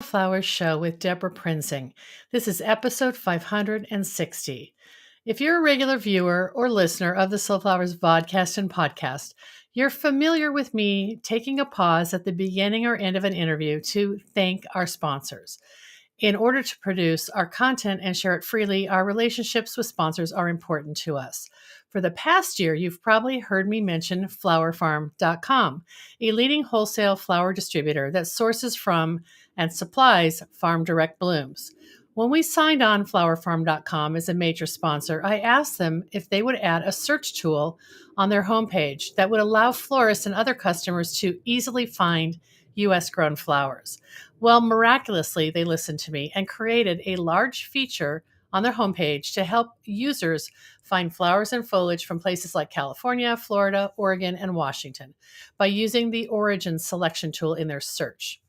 Flowers Show with Deborah Prinzing. This is episode 560. If you're a regular viewer or listener of the Slow Flowers vodcast and podcast, you're familiar with me taking a pause at the beginning or end of an interview to thank our sponsors. In order to produce our content and share it freely, our relationships with sponsors are important to us. For the past year, you've probably heard me mention flowerfarm.com, a leading wholesale flower distributor that sources from and supplies farm direct blooms. When we signed on flowerfarm.com as a major sponsor, I asked them if they would add a search tool on their homepage that would allow florists and other customers to easily find U.S. grown flowers. Well, miraculously, they listened to me and created a large feature on their homepage to help users find flowers and foliage from places like California, Florida, Oregon, and Washington by using the origin selection tool in their search.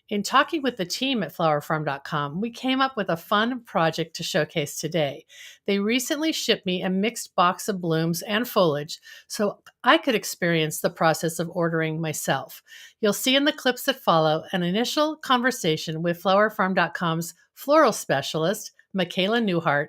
In talking with the team at flowerfarm.com, we came up with a fun project to showcase today. They recently shipped me a mixed box of blooms and foliage so I could experience the process of ordering myself. You'll see in the clips that follow an initial conversation with flowerfarm.com's floral specialist, Michaela Newheart,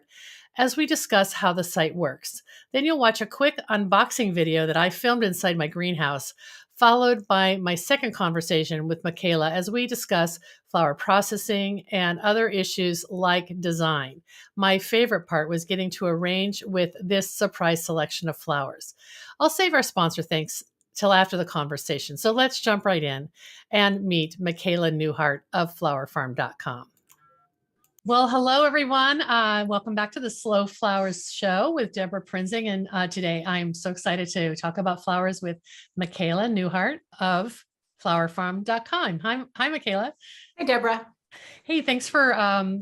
as we discuss how the site works. Then you'll watch a quick unboxing video that I filmed inside my greenhouse, followed by my second conversation with Michaela as we discuss flower processing and other issues like design. My favorite part was getting to arrange with this surprise selection of flowers. I'll save our sponsor thanks till after the conversation. So let's jump right in and meet Michaela Newheart of flowerfarm.com. Well, hello, everyone. Welcome back to the Slow Flowers Show with Deborah Prinzing. And today I'm so excited to talk about flowers with Michaela Newheart of flowerfarm.com. Hi, Michaela. Hi, Deborah. Hey, thanks for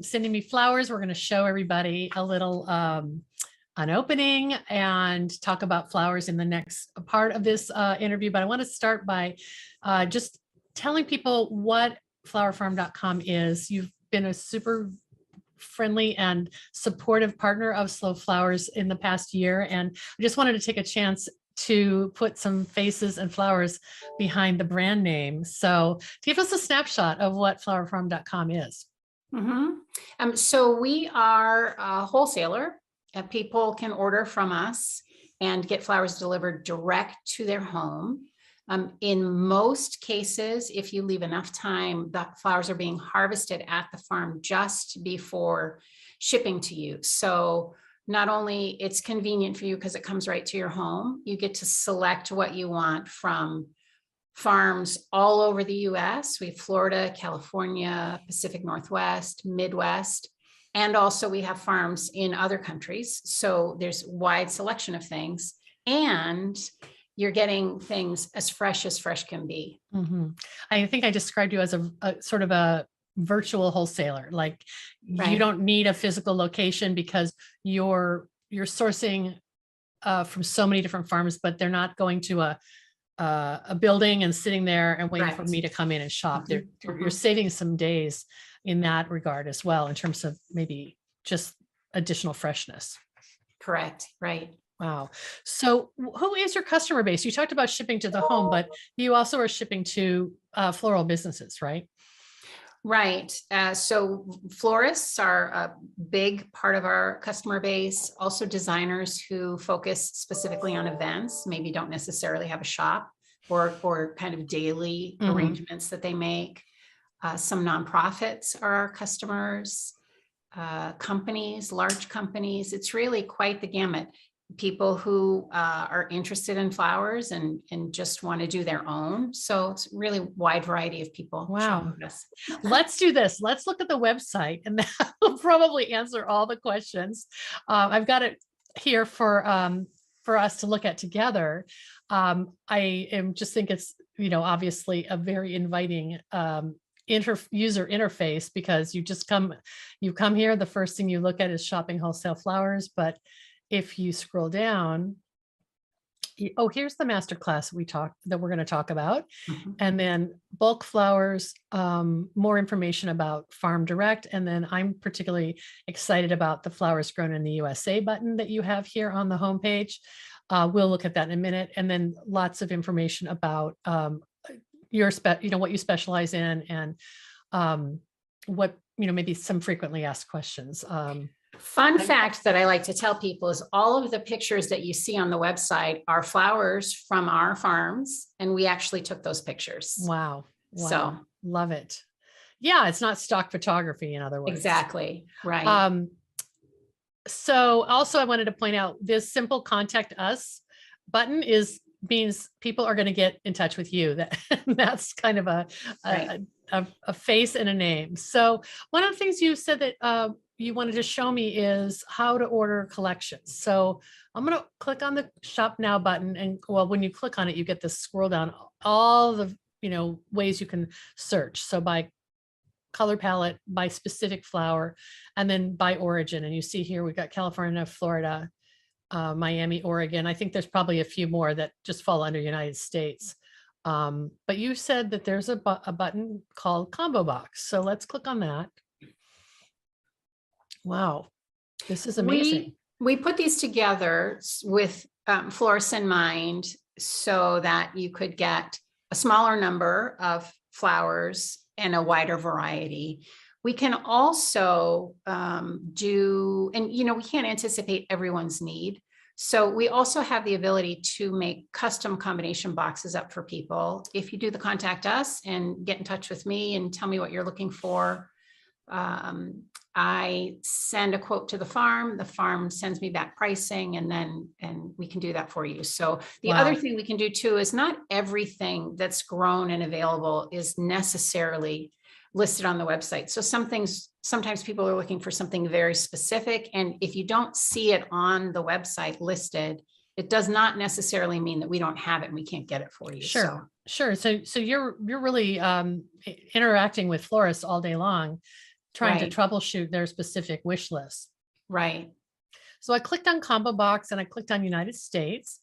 sending me flowers. We're going to show everybody a little an opening and talk about flowers in the next part of this interview. But I want to start by just telling people what flowerfarm.com is. You've been a super friendly and supportive partner of Slow Flowers in the past year. And I just wanted to take a chance to put some faces and flowers behind the brand name. So give us a snapshot of what flowerfarm.com is. So we are a wholesaler. People can order from us and get flowers delivered direct to their home. In most cases, if you leave enough time, the flowers are being harvested at the farm just before shipping to you. So not only it's convenient for you because it comes right to your home, you get to select what you want from farms all over the US. We have Florida, California, Pacific Northwest, Midwest, and also we have farms in other countries. So there's wide selection of things, and you're getting things as fresh can be. I think I described you as a sort of a virtual wholesaler. Like you don't need a physical location because you're sourcing from so many different farms, but they're not going to a building and sitting there and waiting for me to come in and shop. You're saving some days in that regard as well, in terms of maybe just additional freshness. Correct. Right. Wow. So who is your customer base? You talked about shipping to the home, but you also are shipping to floral businesses, right? Right. So florists are a big part of our customer base. Also designers who focus specifically on events, maybe don't necessarily have a shop or kind of daily arrangements that they make. Some nonprofits are our customers, companies, large companies. It's really quite the gamut. People who are interested in flowers and just want to do their own. So it's really wide variety of people. Wow. Let's do this. Let's look at the website, and that will probably answer all the questions. I've got it here for us to look at together. I am just think it's, obviously a very inviting user interface, because you come here, the first thing you look at is shopping wholesale flowers. But if you scroll down, here's the masterclass that we're going to talk about. And then bulk flowers, more information about farm direct. And then I'm particularly excited about the flowers grown in the USA button that you have here on the homepage. We'll look at that in a minute. And then lots of information about what you specialize in, and what, maybe some frequently asked questions. Fun fact that I like to tell people is all of the pictures that you see on the website are flowers from our farms, and we actually took those pictures. Wow. So Love it. Yeah, it's not stock photography, in other words. exactly. Right. So also I wanted to point out this simple contact us button means people are going to get in touch with you. That's kind of Right. a face and a name. So one of the things you said that you wanted to show me is how to order collections. So I'm going to click on the shop now button, and when you click on it, you get this scroll down all the ways you can search. So by color palette, by specific flower, and then by origin. And you see here we've got California, Florida, Miami, Oregon. I think there's probably a few more that just fall under United States. But you said that there's a button called Combo Box. So let's click on that. Wow, this is amazing. We put these together with florists in mind so that you could get a smaller number of flowers and a wider variety. We can also do, and we can't anticipate everyone's need. So we also have the ability to make custom combination boxes up for people. If you do the contact us and get in touch with me and tell me what you're looking for, I send a quote to the farm sends me back pricing, and we can do that for you. So the other thing we can do too is not everything that's grown and available is necessarily listed on the website. So sometimes people are looking for something very specific, and if you don't see it on the website listed, it does not necessarily mean that we don't have it and we can't get it for you. Sure. So you're really interacting with florists all day long, trying to troubleshoot their specific wish list. Right. So I clicked on Combo Box and I clicked on United States,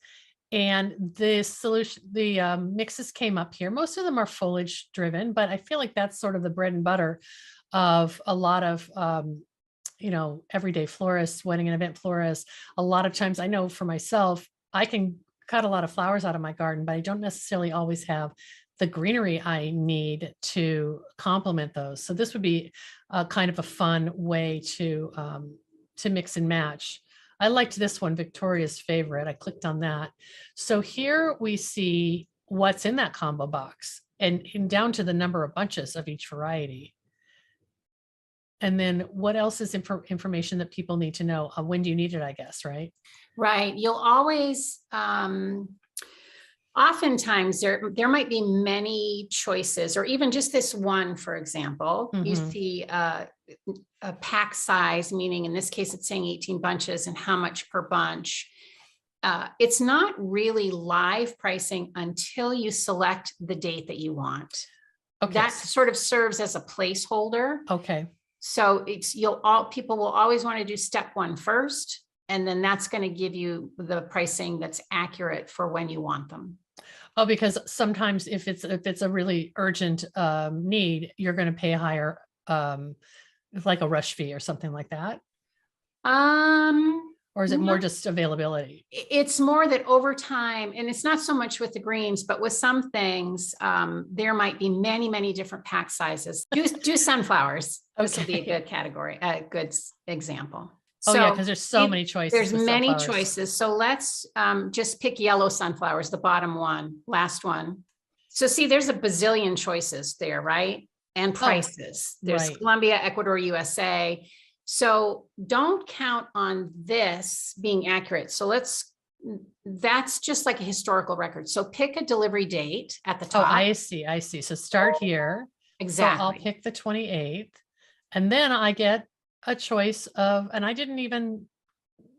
and the solution, the mixes came up here. Most of them are foliage driven, but I feel like that's sort of the bread and butter of a lot of everyday florists, wedding and event florists. A lot of times, I know for myself, I can cut a lot of flowers out of my garden, but I don't necessarily always have the greenery I need to complement those. So this would be kind of a fun way to mix and match. I liked this one, Victoria's Favorite. I clicked on that. So here we see what's in that combo box, and down to the number of bunches of each variety. And then what else is information that people need to know? When do you need it, I guess, right? Right. You'll always, oftentimes there might be many choices, or even just this one, for example. You see a pack size, meaning in this case, it's saying 18 bunches and how much per bunch. It's not really live pricing until you select the date that you want. Okay. That sort of serves as a placeholder. Okay. So people will always want to do step one first, and then that's going to give you the pricing that's accurate for when you want them. Oh, because sometimes if it's a really urgent need, you're going to pay a higher, like a rush fee or something like that. Or is it more just availability? It's more that over time, and it's not so much with the greens, but with some things, there might be many, many different pack sizes. Do sunflowers. Okay. This will be a good category, a good example. Oh, so yeah, because there's so many choices. There's many choices. So let's just pick yellow sunflowers, the bottom one, last one. So see, there's a bazillion choices there, right? And prices. There's Colombia, Ecuador, USA. So don't count on this being accurate. So that's just like a historical record. So pick a delivery date at the top. Oh, I see. So start here. Exactly. So I'll pick the 28th, and then I get a choice of, and I didn't even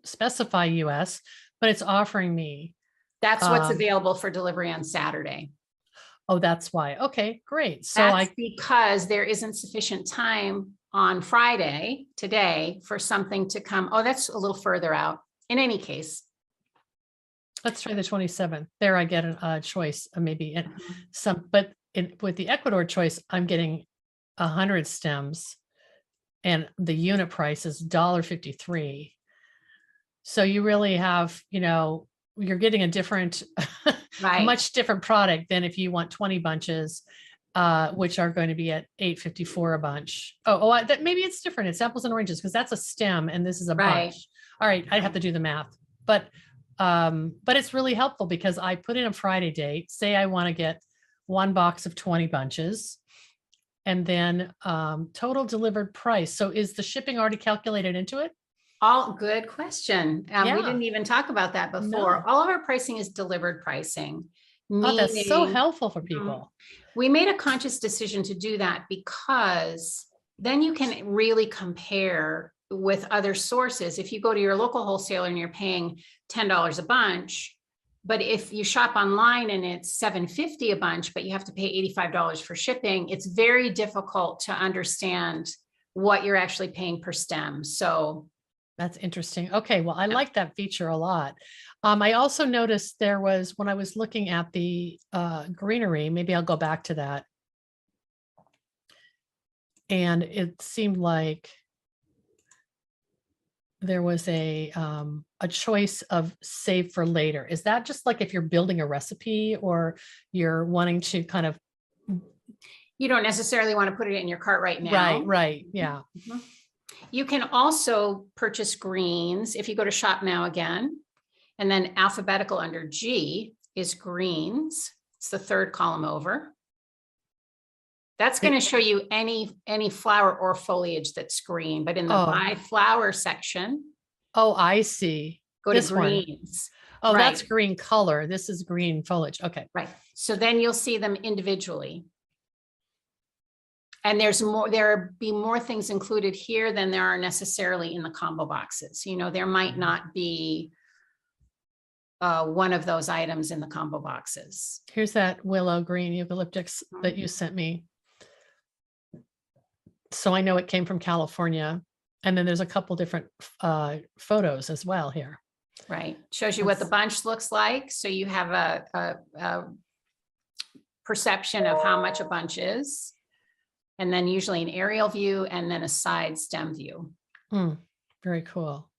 specify US, but it's offering me. That's what's available for delivery on Saturday. Oh, that's why. Okay, great. So that's because there isn't sufficient time on Friday today for something to come. Oh, that's a little further out. In any case, let's try the 27th. There I get a choice, maybe some, but with the Ecuador choice, I'm getting 100 stems, and the unit price is $1.53. So you really have, you're getting a different, much different product than if you want 20 bunches which are going to be at $8.54 a bunch. That maybe it's different. It's apples and oranges because that's a stem and this is a Right. bunch. All right, I'd have to do the math, but it's really helpful because I put in a Friday date. Say I want to get one box of 20 bunches, and then total delivered price. So is the shipping already calculated into it? All good question. We Yeah. didn't even talk about that before. No. All of our pricing is delivered pricing, Oh, that's so meaning helpful for people. we made a conscious decision to do that because then you can really compare with other sources. If you go to your local wholesaler and you're paying $10 a bunch, but if you shop online and it's $7.50 a bunch, but you have to pay $85 for shipping, it's very difficult to understand what you're actually paying per stem. So that's interesting. Okay, well, I like that feature a lot. I also noticed there was, when I was looking at the greenery, maybe I'll go back to that. And it seemed like there was a choice of save for later. Is that just like if you're building a recipe or you're wanting to kind of, you don't necessarily want to put it in your cart right now. Right. Yeah. Mhm. You can also purchase greens if you go to shop now again, and then alphabetical under G is greens. It's the third column over. That's going to show you any flower or foliage that's green, but in the by flower section. Oh, I see. Go to greens. Oh, right. That's green color. This is green foliage. Okay. Right. So then you'll see them individually. And there'll be more things included here than there are necessarily in the combo boxes. You know, there might not be one of those items in the combo boxes. Here's that willow green eucalyptus that you sent me. So I know it came from California. And then there's a couple different photos as well here. Right. Shows you what the bunch looks like. So you have a perception of how much a bunch is. And then usually an aerial view and then a side stem view. Very cool.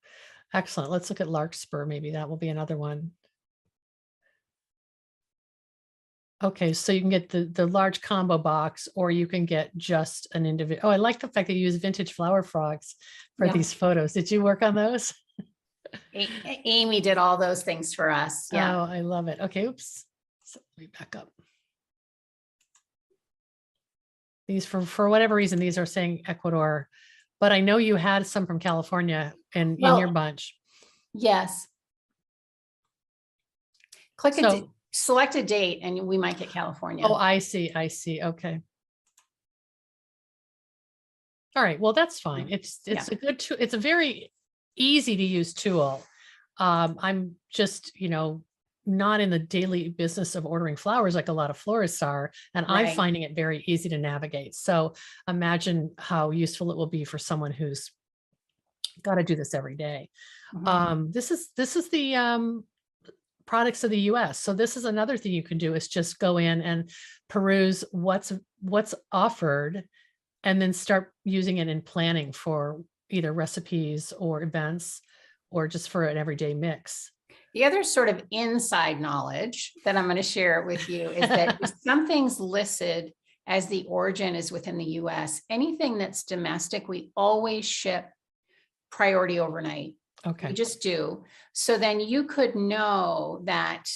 Excellent. Let's look at Larkspur. Maybe that will be another one. Okay, so you can get the large combo box, or you can get just an individual. Oh, I like the fact that you use vintage flower frogs for these photos. Did you work on those? Amy did all those things for us. Yeah. Oh, I love it. Okay, oops. So let me back up. These for whatever reason, these are saying Ecuador, but I know you had some from California in your bunch. Yes. Select a date and we might get California. Oh, I see. Okay. All right. Well, that's fine. It's a good tool. It's a very easy to use tool. I'm just, not in the daily business of ordering flowers like a lot of florists are, and I'm finding it very easy to navigate. So imagine how useful it will be for someone who's got to do this every day. This is the products of the US. So this is another thing you can do, is just go in and peruse what's offered and then start using it in planning for either recipes or events or just for an everyday mix. The other sort of inside knowledge that I'm going to share with you is that if something's listed as the origin is within the US, anything that's domestic, we always ship priority overnight. Okay. We just do. So then you could know that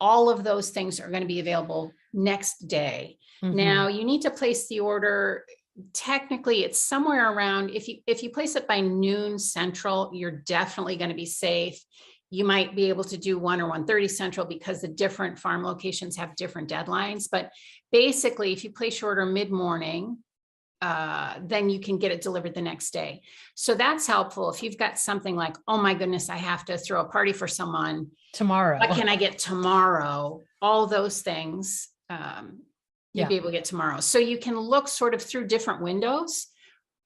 all of those things are going to be available next day. Now you need to place the order. Technically, it's somewhere around, if you place it by noon central, you're definitely going to be safe. You might be able to do 1 or 1:30 central because the different farm locations have different deadlines. But basically, if you place your order mid-morning, then you can get it delivered the next day. So that's helpful. If you've got something like, oh my goodness, I have to throw a party for someone tomorrow. What can I get tomorrow? All those things you'll be able to get tomorrow. So you can look sort of through different windows,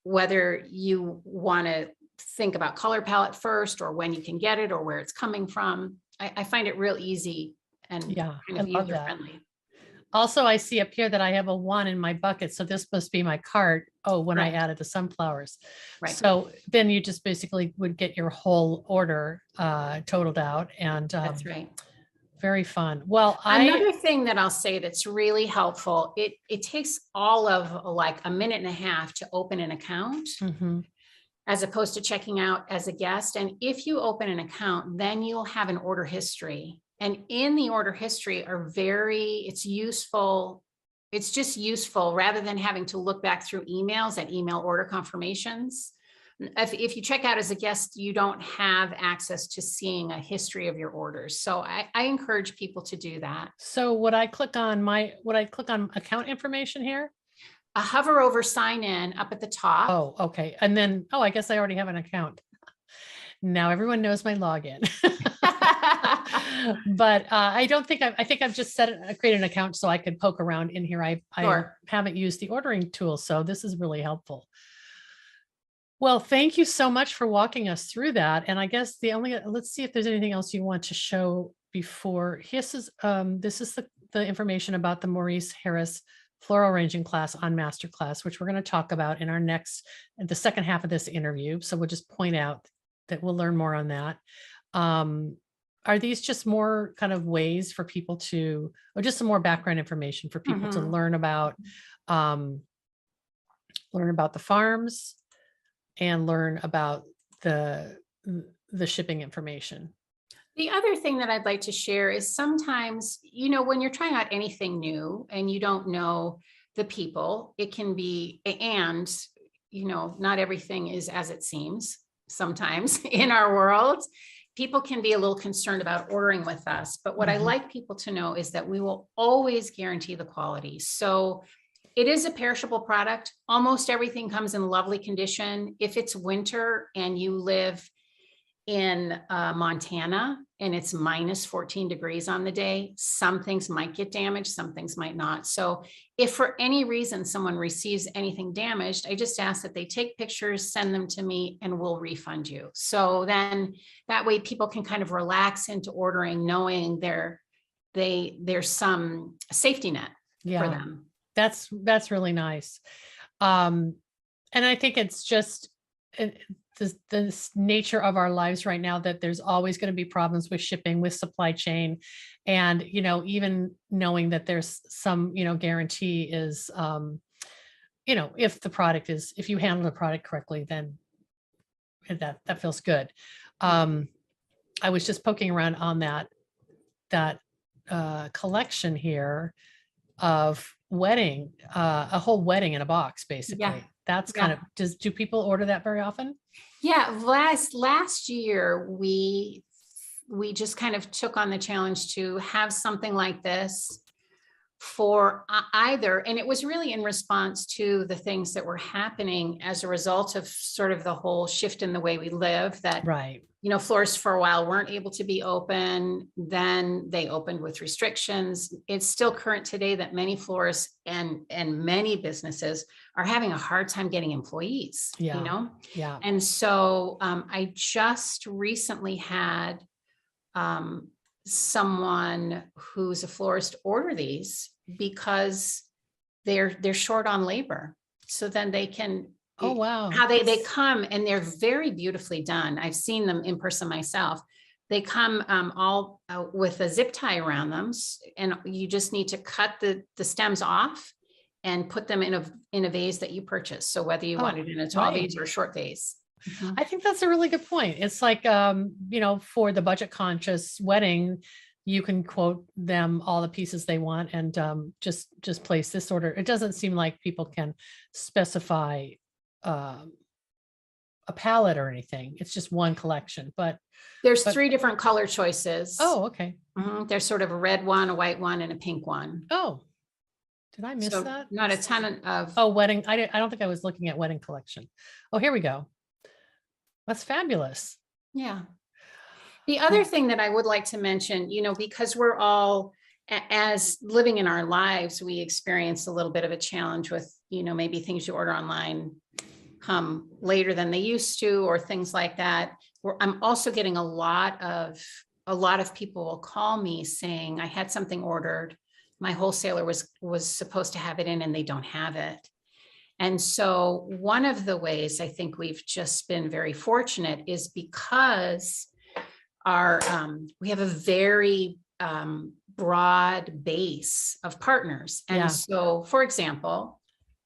whether you want to think about color palette first or when you can get it or where it's coming from. I find it real easy and kind of user friendly. Also, I see up here that I have a 1 in my bucket. So this must be my cart. Oh, when I added the sunflowers. Right. So then you just basically would get your whole order totaled out. And that's right. Very fun. Well, Another thing that I'll say that's really helpful, it takes all of like a minute and a half to open an account. Mhm. As opposed to checking out as a guest. And if you open an account, then you'll have an order history. And in the order history it's useful. It's just useful rather than having to look back through emails at email order confirmations. If you check out as a guest, you don't have access to seeing a history of your orders. So I encourage people to do that. So would I click on account information here? Hover over sign in up at the top. Oh, okay. And then, I guess I already have an account. Now everyone knows my login. But I think I've just created an account so I could poke around in here. I haven't used the ordering tool, so this is really helpful. Well, thank you so much for walking us through that. And I guess let's see if there's anything else you want to show before. This is the information about the Maurice Harris floral arranging class on masterclass, which we're going to talk about in the second half of this interview. So we'll just point out that we'll learn more on that. Are these just more kind of ways for people or just some more background information for people to learn about the farms and learn about the shipping information? The other thing that I'd like to share is sometimes, when you're trying out anything new and you don't know the people, it can be, and, not everything is as it seems sometimes in our world. People can be a little concerned about ordering with us. But what I like people to know is that we will always guarantee the quality. So it is a perishable product. Almost everything comes in lovely condition. If it's winter and you live in Montana and it's minus 14 degrees on the day, some things might get damaged, some things might not. So if for any reason someone receives anything damaged, I just ask that they take pictures, send them to me, and we'll refund you. So then that way people can kind of relax into ordering, knowing there's some safety net for them. That's really nice. And I think it's just the nature of our lives right now that there's always going to be problems with shipping, with supply chain. And, even knowing that there's some, guarantee is, if you handle the product correctly, then that feels good. I was just poking around on that collection here of a whole wedding in a box, basically. Yeah. That's kind of, do people order that very often? Yeah. Last year, we just kind of took on the challenge to have something like this for either. And it was really in response to the things that were happening as a result of sort of the whole shift in the way we live, that, right. Florists for a while weren't able to be open. Then they opened with restrictions. It's still current today that many florists and many businesses are having a hard time getting employees, Yeah. And so I just recently had someone who's a florist order these because they're short on labor. So then they can, oh wow, how they come, and they're very beautifully done. I've seen them in person myself. They come all with a zip tie around them, and you just need to cut the stems off and put them in a vase that you purchase. So whether you want it in a tall vase or a short vase. I think that's a really good point. It's like, for the budget conscious wedding, you can quote them all the pieces they want and just place this order. It doesn't seem like people can specify a palette or anything. It's just one collection, but there's 3 different color choices. Oh, okay. There's sort of a red one, a white one, and a pink one. Oh, did I miss that? Not a ton of. Oh, wedding. I don't think I was looking at wedding collection. Oh, here we go. That's fabulous. Yeah. The other thing that I would like to mention, because we're all, as living in our lives, we experience a little bit of a challenge with, maybe things you order online come later than they used to, or things like that. I'm also getting a lot of people will call me saying, I had something ordered. My wholesaler was supposed to have it in and they don't have it. And so one of the ways I think we've just been very fortunate is because we have a very broad base of partners. And Yeah. so, for example,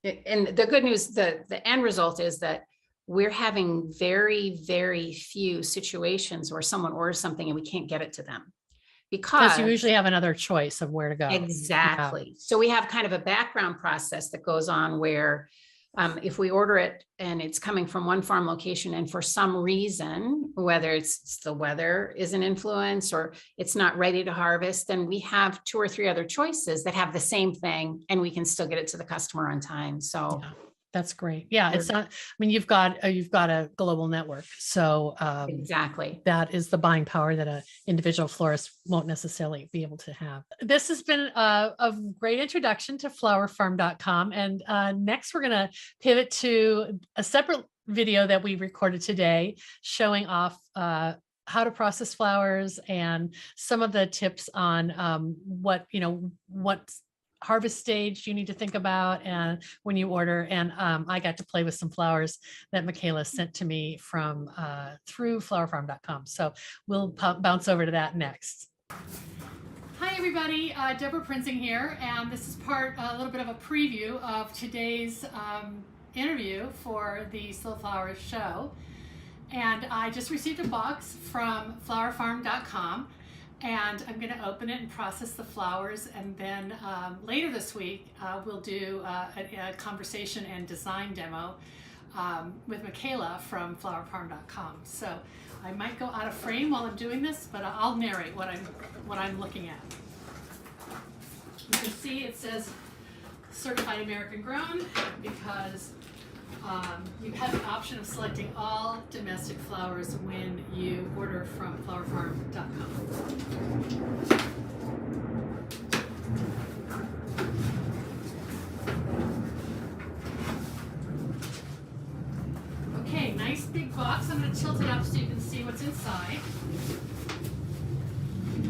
and the good news, the end result is that we're having very, very few situations where someone orders something and we can't get it to them. Because you Because usually have another choice of where to go. Yeah. exactly. So we have kind of a background process that goes on where if we order it and it's coming from one farm location and for some reason, whether it's the weather is an influence or it's not ready to harvest, then we have 2 or 3 other choices that have the same thing and we can still get it to the customer on time. So Yeah, that's great. Yeah, it's not, I mean, you've got a global network. So exactly. that is the buying power that an individual florist won't necessarily be able to have. This has been a great introduction to flowerfarm.com. And next we're going to pivot to a separate video that we recorded today showing off how to process flowers and some of the tips on what harvest stage you need to think about and when you order. And I got to play with some flowers that Michaela sent to me from through flowerfarm.com. So we'll bounce over to that next. Hi everybody, Deborah Prinzing here, and this is a little bit of a preview of today's interview for the Slow Flowers show. And I just received a box from flowerfarm.com. And I'm going to open it and process the flowers. And then later this week, we'll do a conversation and design demo with Michaela from flowerfarm.com. So I might go out of frame while I'm doing this, but I'll narrate what I'm looking at. You can see it says certified American grown because you have the option of selecting all domestic flowers when you order from flowerfarm.com. Okay, nice big box. I'm going to tilt it up so you can see what's inside.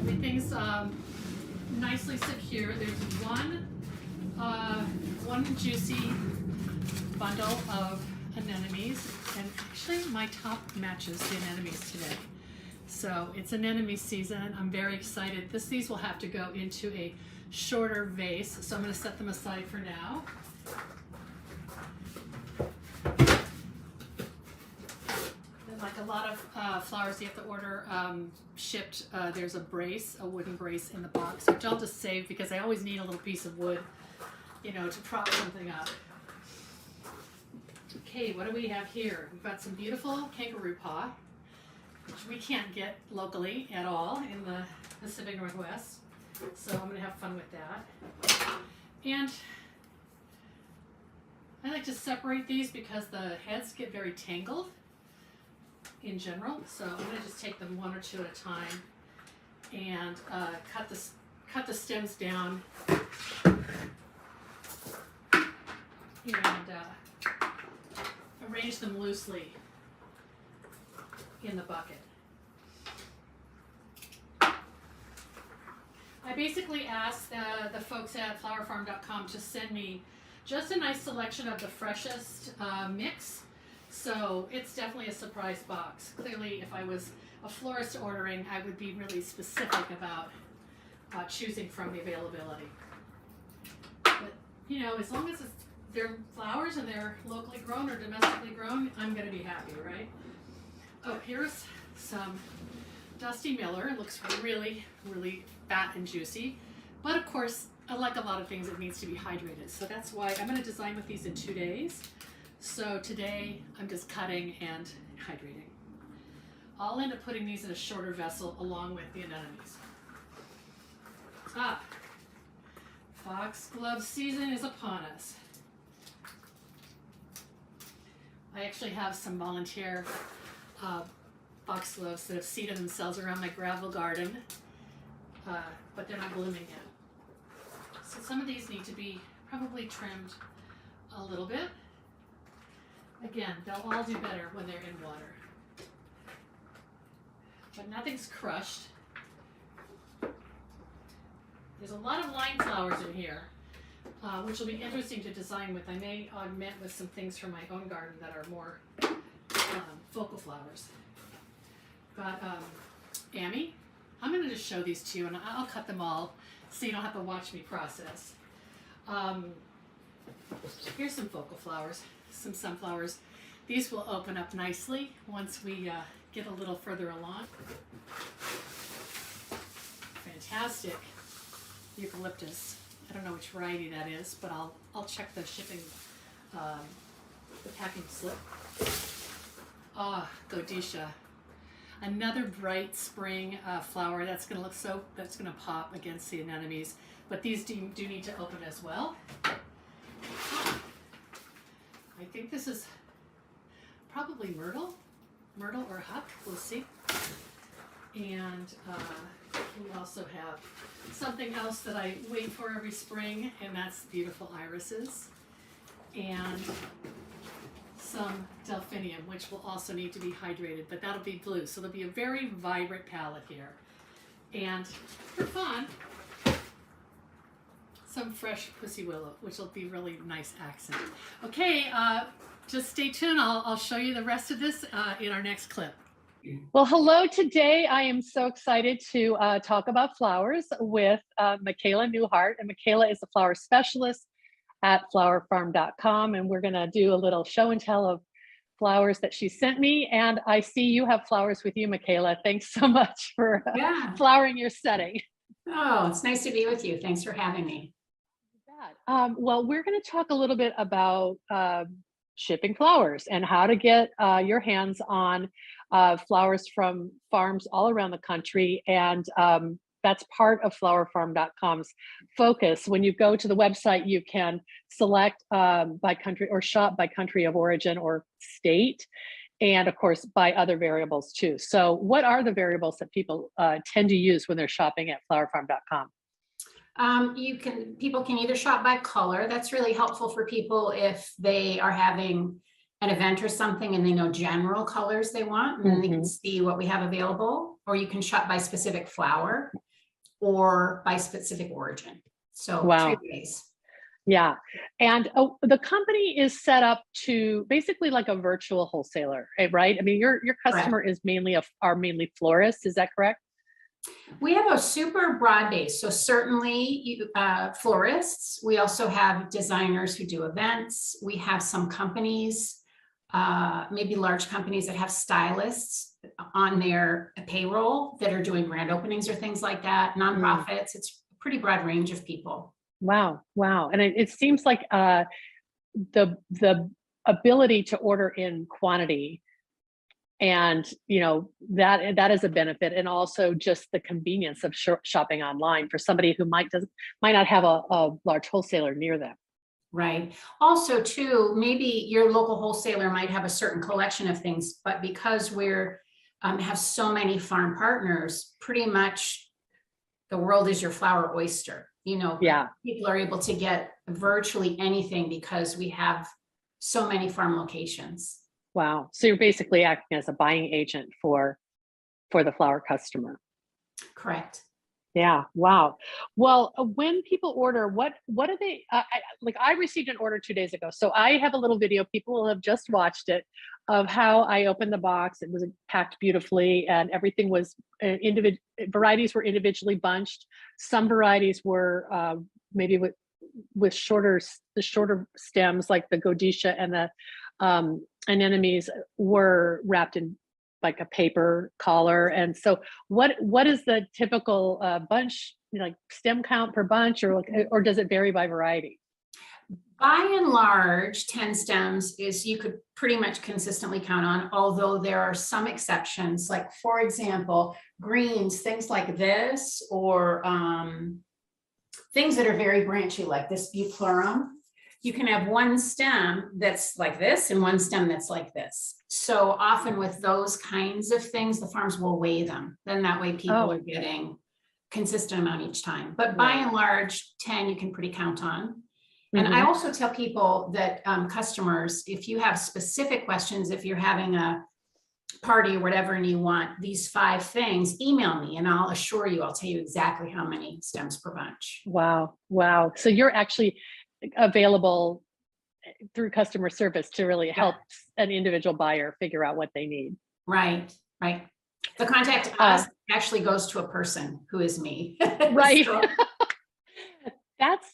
Everything's nicely secure. There's one juicy bundle of anemones, and actually my top matches the anemones today. So it's anemone season. I'm very excited. These will have to go into a shorter vase, so I'm going to set them aside for now. And like a lot of flowers you have to order shipped, there's a wooden brace in the box, which I'll just save because I always need a little piece of wood, to prop something up. Okay, what do we have here? We've got some beautiful Kangaroo Paw, which we can't get locally at all in the Pacific Northwest. So I'm going to have fun with that. And I like to separate these because the heads get very tangled in general. So I'm going to just take them 1 or 2 at a time and cut the stems down and arrange them loosely in the bucket. I basically asked the folks at flowerfarm.com to send me just a nice selection of the freshest mix. So it's definitely a surprise box. Clearly, if I was a florist ordering, I would be really specific about choosing from the availability. But, as long as they're flowers and they're locally grown or domestically grown, I'm going to be happy, right? Oh, here's some Dusty Miller. It looks really, really fat and juicy. But of course, like a lot of things, it needs to be hydrated. So that's why I'm going to design with these in 2 days. So today, I'm just cutting and hydrating. I'll end up putting these in a shorter vessel along with the anemones. Foxglove season is upon us. I actually have some volunteer foxgloves that have seeded themselves around my gravel garden, but they're not blooming yet. So some of these need to be probably trimmed a little bit. Again, they'll all do better when they're in water. But nothing's crushed. There's a lot of line flowers in here, which will be interesting to design with. I may augment with some things from my own garden that are more focal flowers. Got Amy, I'm going to just show these to you, and I'll cut them all so you don't have to watch me process. Here's some focal flowers, some sunflowers. These will open up nicely once we get a little further along. Fantastic eucalyptus. I don't know which variety that is, but I'll check the shipping, the packing slip. Godetia. Another bright spring flower that's going to look that's going to pop against the anemones, but these do need to open as well. I think this is probably myrtle or huck, we'll see. And we also have something else that I wait for every spring, and that's beautiful irises. And some delphinium, which will also need to be hydrated, but that'll be blue. So there'll be a very vibrant palette here. And for fun, some fresh pussy willow, which will be really nice accent. Okay, just stay tuned. I'll show you the rest of this in our next clip. Well, hello. Today, I am so excited to talk about flowers with Michaela Newheart. And Michaela is a flower specialist at flowerfarm.com. And we're going to do a little show and tell of flowers that she sent me. And I see you have flowers with you, Michaela. Thanks so much for flowering your setting. Oh, it's nice to be with you. Thanks for having me. Well, we're going to talk a little bit about shipping flowers and how to get your hands on flowers from farms all around the country. And that's part of flowerfarm.com's focus. When you go to the website, you can select by country or shop by country of origin or state, and of course by other variables too. So what are the variables that people tend to use when they're shopping at flowerfarm.com? People can either shop by color. That's really helpful for people if they are having an event or something and they know general colors they want, and then they can see what we have available. Or you can shop by specific flower or by specific origin. So 3 ways. Yeah. And the company is set up to basically like a virtual wholesaler, right? I mean, your customer is mainly florists. Is that correct? We have a super broad base. So certainly florists. We also have designers who do events. We have some companies, maybe large companies that have stylists on their payroll that are doing grand openings or things like that. Nonprofits. It's a pretty broad range of people. Wow. And it seems like the ability to order in quantity, and that is a benefit, and also just the convenience of shopping online for somebody who might not have a large wholesaler near them. Right. Also, too, maybe your local wholesaler might have a certain collection of things, but because we're have so many farm partners, pretty much the world is your flower oyster. People are able to get virtually anything because we have so many farm locations. Wow. So you're basically acting as a buying agent for the flower customer. Correct. Yeah. Wow. Well, when people order, what do they, I received an order 2 days ago. So I have a little video, people will have just watched it, of how I opened the box. It was packed beautifully, and everything was varieties were individually bunched. Some varieties were maybe with the shorter stems, like the Godetia and the anemones were wrapped in like a paper collar. And so what is the typical bunch, like stem count per bunch, or does it vary by variety? By and large, 10 stems is you could pretty much consistently count on, although there are some exceptions, like for example, greens, things like this, or things that are very branchy like this bupleurum. You can have one stem that's like this and one stem that's like this. So often with those kinds of things, the farms will weigh them. Then that way people are getting consistent amount each time. But by and large, 10 you can pretty count on. And I also tell people that customers, if you have specific questions, if you're having a party or whatever and you want these 5 things, email me and I'll assure you, I'll tell you exactly how many stems per bunch. Wow. So you're actually available through customer service to really help an individual buyer figure out what they need. Right. The contact us actually goes to a person who is me. Right. So, That's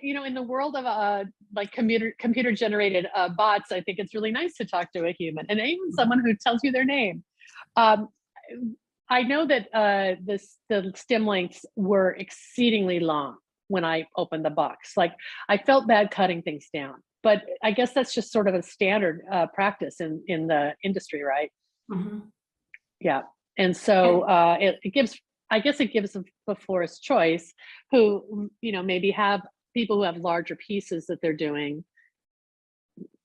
in the world of like computer generated bots, I think it's really nice to talk to a human, and even someone who tells you their name. Um, I know that the stem lengths were exceedingly long when I opened the box. Like, I felt bad cutting things down, but I guess that's just sort of a standard practice in the industry, right? mhm. Yeah. And so And- it gives, I guess it gives the florist choice who, maybe have people who have larger pieces that they're doing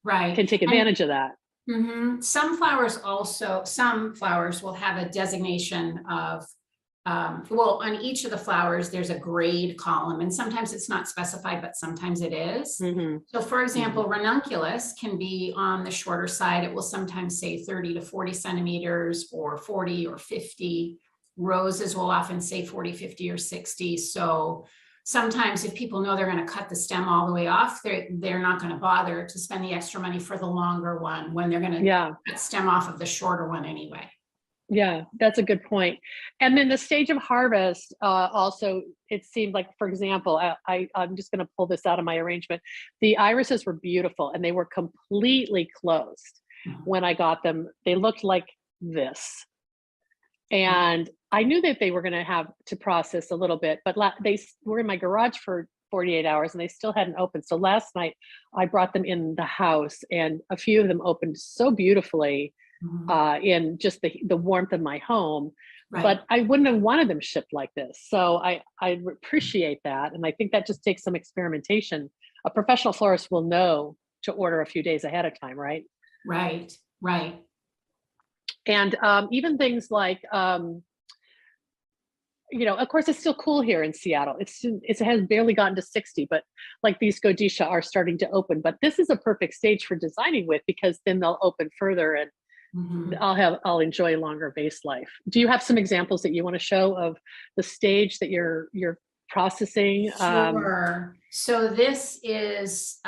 right. can take And advantage of that. some flowers will have a designation of, well, on each of the flowers, there's a grade column, and sometimes it's not specified, but sometimes it is. Mm-hmm. So for example, ranunculus can be on the shorter side. It will sometimes say 30 to 40 centimeters or 40 or 50. Roses will often say 40, 50, or 60. So sometimes if people know they're going to cut the stem all the way off, they're not going to bother to spend the extra money for the longer one when they're going to Yeah. cut stem off of the shorter one anyway. Yeah, that's a good point. And then the stage of harvest, also, it seemed like, for example, I'm just going to pull this out of my arrangement. The irises were beautiful and they were completely closed when I got them. They looked like this. And I knew that they were going to have to process a little bit, but they were in my garage for 48 hours and they still hadn't opened. So last night I brought them in the house and a few of them opened so beautifully in just the warmth of my home. Right. But I wouldn't have wanted them shipped like this. So I appreciate that. And I think that just takes some experimentation. A professional florist will know to order a few days ahead of time, right? Right, right. And even things like, of course, it's still cool here in Seattle. It has barely gotten to 60, but like these Godisha are starting to open. But this is a perfect stage for designing with, because then they'll open further and I'll enjoy longer vase life. Do you have some examples that you want to show of the stage that you're processing? Sure. So this is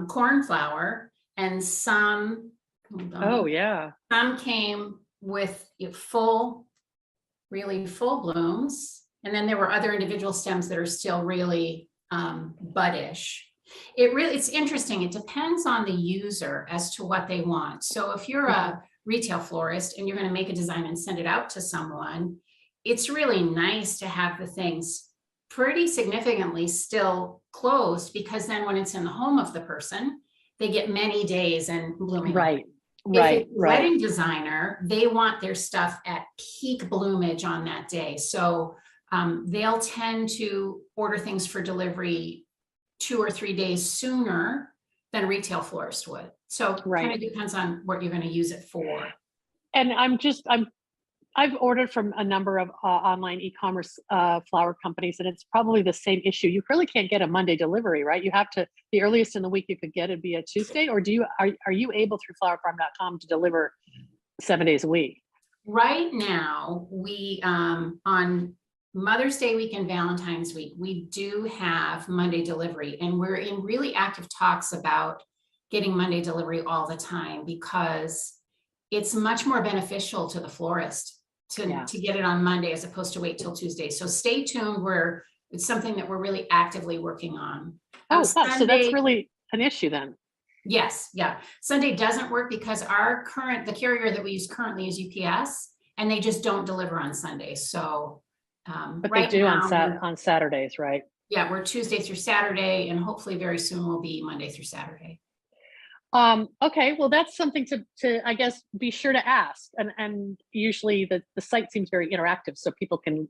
cornflower, and some, Oh yeah. some came with really full blooms, and then there were other individual stems that are still really buddish. It's interesting. It depends on the user as to what they want. So if you're a retail florist and you're going to make a design and send it out to someone, it's really nice to have the things pretty significantly still closed, because then when it's in the home of the person, they get many days and blooming. Right. If it's a wedding designer, they want their stuff at peak bloomage on that day. So they'll tend to order things for delivery 2 or 3 days sooner than a retail florist would. So kind of depends on what you're going to use it for. And I've ordered from a number of online e-commerce flower companies, and it's probably the same issue. You really can't get a Monday delivery, right? You have to, the earliest in the week you could get it be a Tuesday, or are you able through flowerfarm.com to deliver 7 days a week? Right now, we on Mother's Day week and Valentine's week, we do have Monday delivery, and we're in really active talks about getting Monday delivery all the time, because it's much more beneficial to the florist to get it on Monday as opposed to wait till Tuesday. So stay tuned. It's something that we're really actively working on. Sunday, so that's really an issue then. Yes, yeah. Sunday doesn't work because the carrier that we use currently is UPS, and they just don't deliver on Sunday. So, but they do on Saturdays, right? Yeah, we're Tuesday through Saturday, and hopefully very soon we'll be Monday through Saturday. Okay, well, that's something to I guess be sure to ask, and usually the site seems very interactive, so people can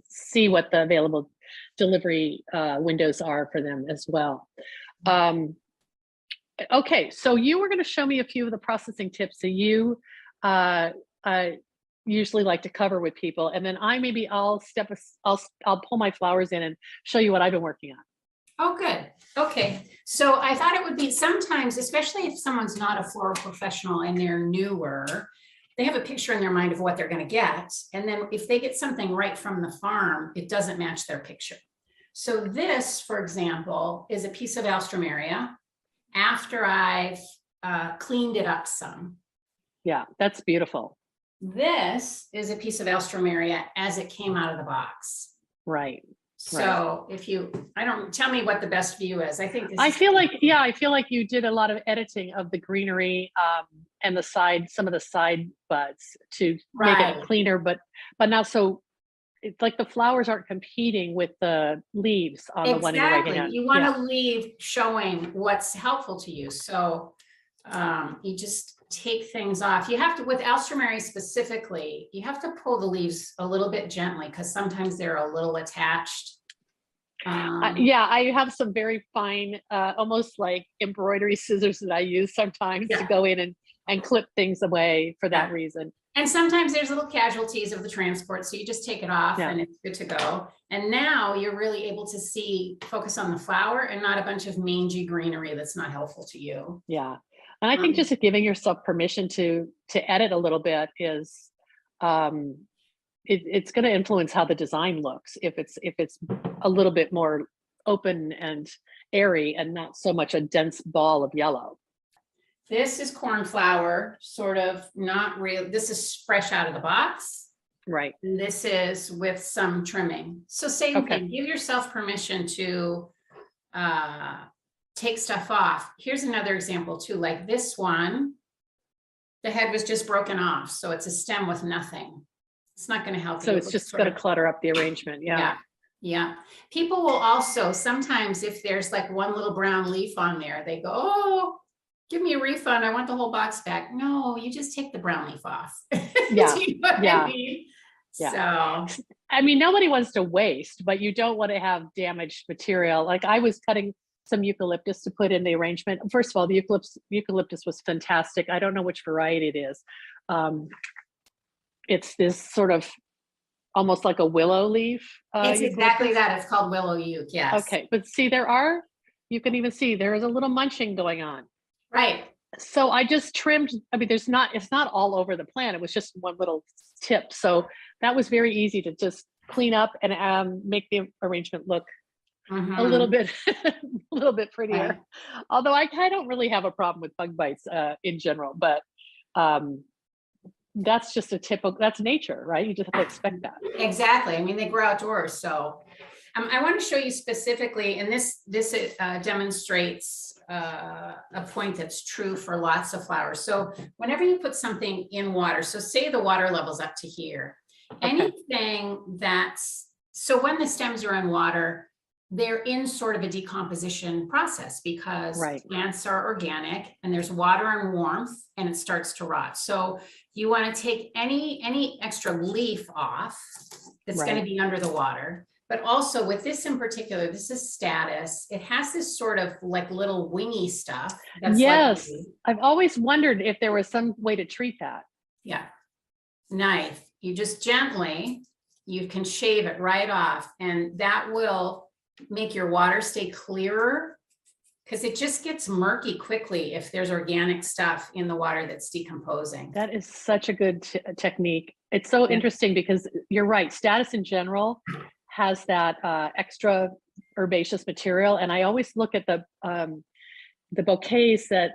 see what the available delivery windows are for them as well. Okay, so you were going to show me a few of the processing tips that you usually like to cover with people, and then I'll pull my flowers in and show you what I've been working on. Oh, good. Okay. So I thought it would be sometimes, especially if someone's not a floral professional and they're newer, they have a picture in their mind of what they're going to get. And then if they get something right from the farm, it doesn't match their picture. So this, for example, is a piece of alstroemeria after I've cleaned it up some. Yeah, that's beautiful. This is a piece of alstroemeria as it came out of the box. Right. So if you, I don't, tell me what the best view is. I think I feel like you did a lot of editing of the greenery and some of the side buds to make it cleaner, but not so. It's like the flowers aren't competing with the leaves on the one in your right hand. You want to leave showing what's helpful to you. So you just take things off. You have to, with alstroemeria specifically, you have to pull the leaves a little bit gently because sometimes they're a little attached. I have some very fine, almost like embroidery scissors that I use sometimes to go in and clip things away for that reason. And sometimes there's little casualties of the transport. So you just take it off and it's good to go. And now you're really able to focus on the flower and not a bunch of mangy greenery that's not helpful to you. Yeah. And I think just giving yourself permission to edit a little bit is, it's going to influence how the design looks. If it's a little bit more open and airy and not so much a dense ball of yellow. This is cornflower, sort of not real. This is fresh out of the box. Right. And this is with some trimming. So same thing, give yourself permission to take stuff off. Here's another example too, like this one, the head was just broken off. So it's a stem with nothing. It's not going to help. So it's just going to clutter up the arrangement. Yeah. People will also, sometimes if there's like one little brown leaf on there, they go, oh, give me a refund. I want the whole box back. No, you just take the brown leaf off. Yeah. Do you know what I mean? Yeah. So, I mean, nobody wants to waste, but you don't want to have damaged material. Like I was cutting some eucalyptus to put in the arrangement. First of all, the eucalyptus was fantastic. I don't know which variety it is. It's this sort of almost like a willow leaf. it's exactly that. It's called willow euc. Yes. Okay. But see, you can even see there is a little munching going on. Right. So I just trimmed. I mean, it's not all over the plant. It was just one little tip. So that was very easy to just clean up and make the arrangement look a little bit prettier. Right. Although I don't really have a problem with bug bites in general, but that's just that's nature, right? You just have to expect that. Exactly. I mean, they grow outdoors. So I want to show you specifically, and this demonstrates a point that's true for lots of flowers. So whenever you put something in water, so say the water level's up to here, anything so when the stems are in water, they're in sort of a decomposition process because plants are organic and there's water and warmth and it starts to rot. So you want to take any extra leaf off that's going to be under the water. But also with this in particular, this is status. It has this sort of like little wingy stuff. Yes. I've always wondered if there was some way to treat that. Yeah. Knife. You just gently, you can shave it right off and that will make your water stay clearer because it just gets murky quickly if there's organic stuff in the water that's decomposing. That is such a good technique. It's so interesting because you're right. Status in general has that extra herbaceous material. And I always look at the bouquets that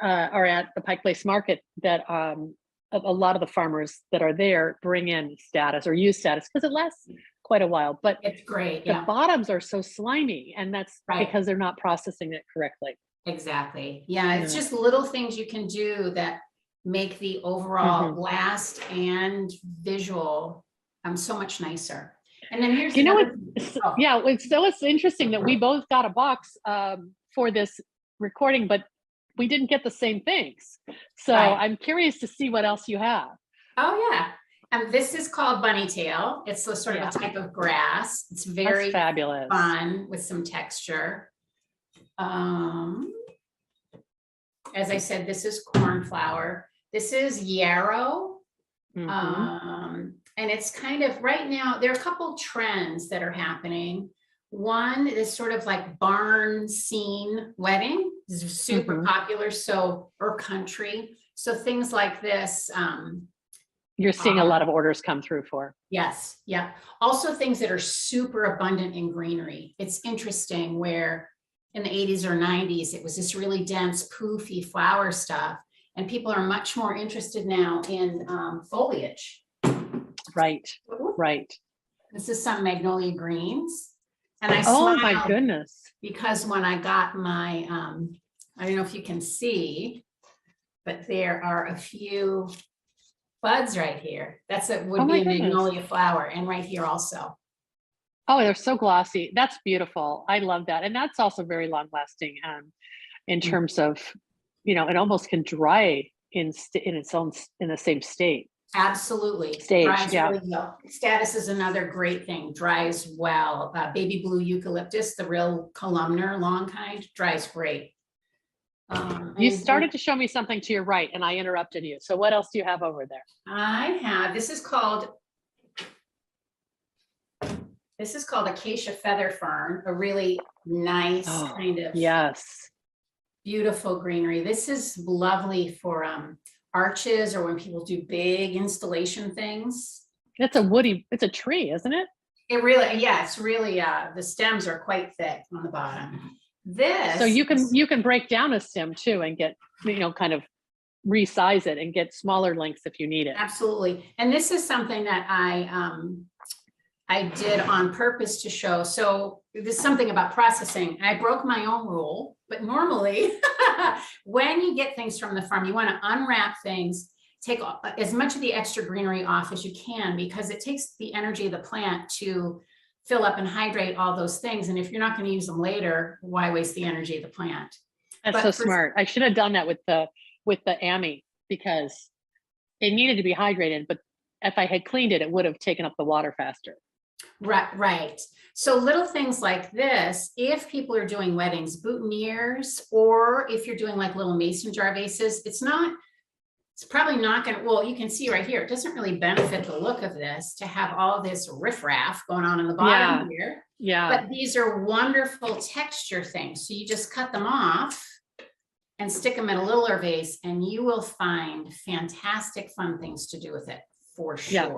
are at the Pike Place Market that a lot of the farmers that are there bring in status or use status because it lasts quite a while, but it's great. The bottoms are so slimy and that's because they're not processing it correctly. Exactly. Yeah. It's just little things you can do that make the overall last and visual so much nicer. And then here's it's interesting that we both got a box for this recording, but we didn't get the same things. So I'm curious to see what else you have. Oh yeah. This is called bunny tail. It's a sort of a type of grass. It's very fabulous, fun with some texture. As I said, this is cornflower. This is yarrow. And it's kind of right now, there are a couple trends that are happening. One is sort of like barn scene wedding. This is super popular. So, or country. So things like this, you're seeing a lot of orders come through for. Yes. Yeah. Also things that are super abundant in greenery. It's interesting where in the 80s or 90s, it was this really dense, poofy flower stuff. And people are much more interested now in foliage. Right, right. This is some Magnolia Greens. And I Oh my smiled goodness. because when I got my, I don't know if you can see, but there are a few buds right here. That's it would be a magnolia flower, and right here also. Oh, they're so glossy. That's beautiful. I love that. And that's also very long lasting in terms of, it almost can dry in its own, in the same state. Absolutely. Stage, Dries yeah. really well. Status is another great thing. Dries well. Baby blue eucalyptus, the real columnar long kind, dries great. You started to show me something to your right and I interrupted you. So what else do you have over there? I have, this is called Acacia feather fern, a really nice kind of beautiful greenery. This is lovely for arches or when people do big installation things. It's a tree, isn't it? It really, yeah, it's really, the stems are quite thick on the bottom. This. So you can break down a stem too and get, kind of resize it and get smaller lengths if you need it. Absolutely. And this is something that I did on purpose to show. So there's something about processing. I broke my own rule, but normally when you get things from the farm, you want to unwrap things, take as much of the extra greenery off as you can, because it takes the energy of the plant to fill up and hydrate all those things. And if you're not going to use them later, why waste the energy of the plant? That's so smart. I should have done that with the Ami, because it needed to be hydrated, but if I had cleaned it, it would have taken up the water faster. Right. So little things like this, if people are doing weddings, boutonnieres, or if you're doing like little mason jar vases, it's probably not going to, well, you can see right here, it doesn't really benefit the look of this to have all this riffraff going on in the bottom here. Yeah. But these are wonderful texture things. So you just cut them off and stick them in a littler vase and you will find fantastic fun things to do with it for sure. Yeah.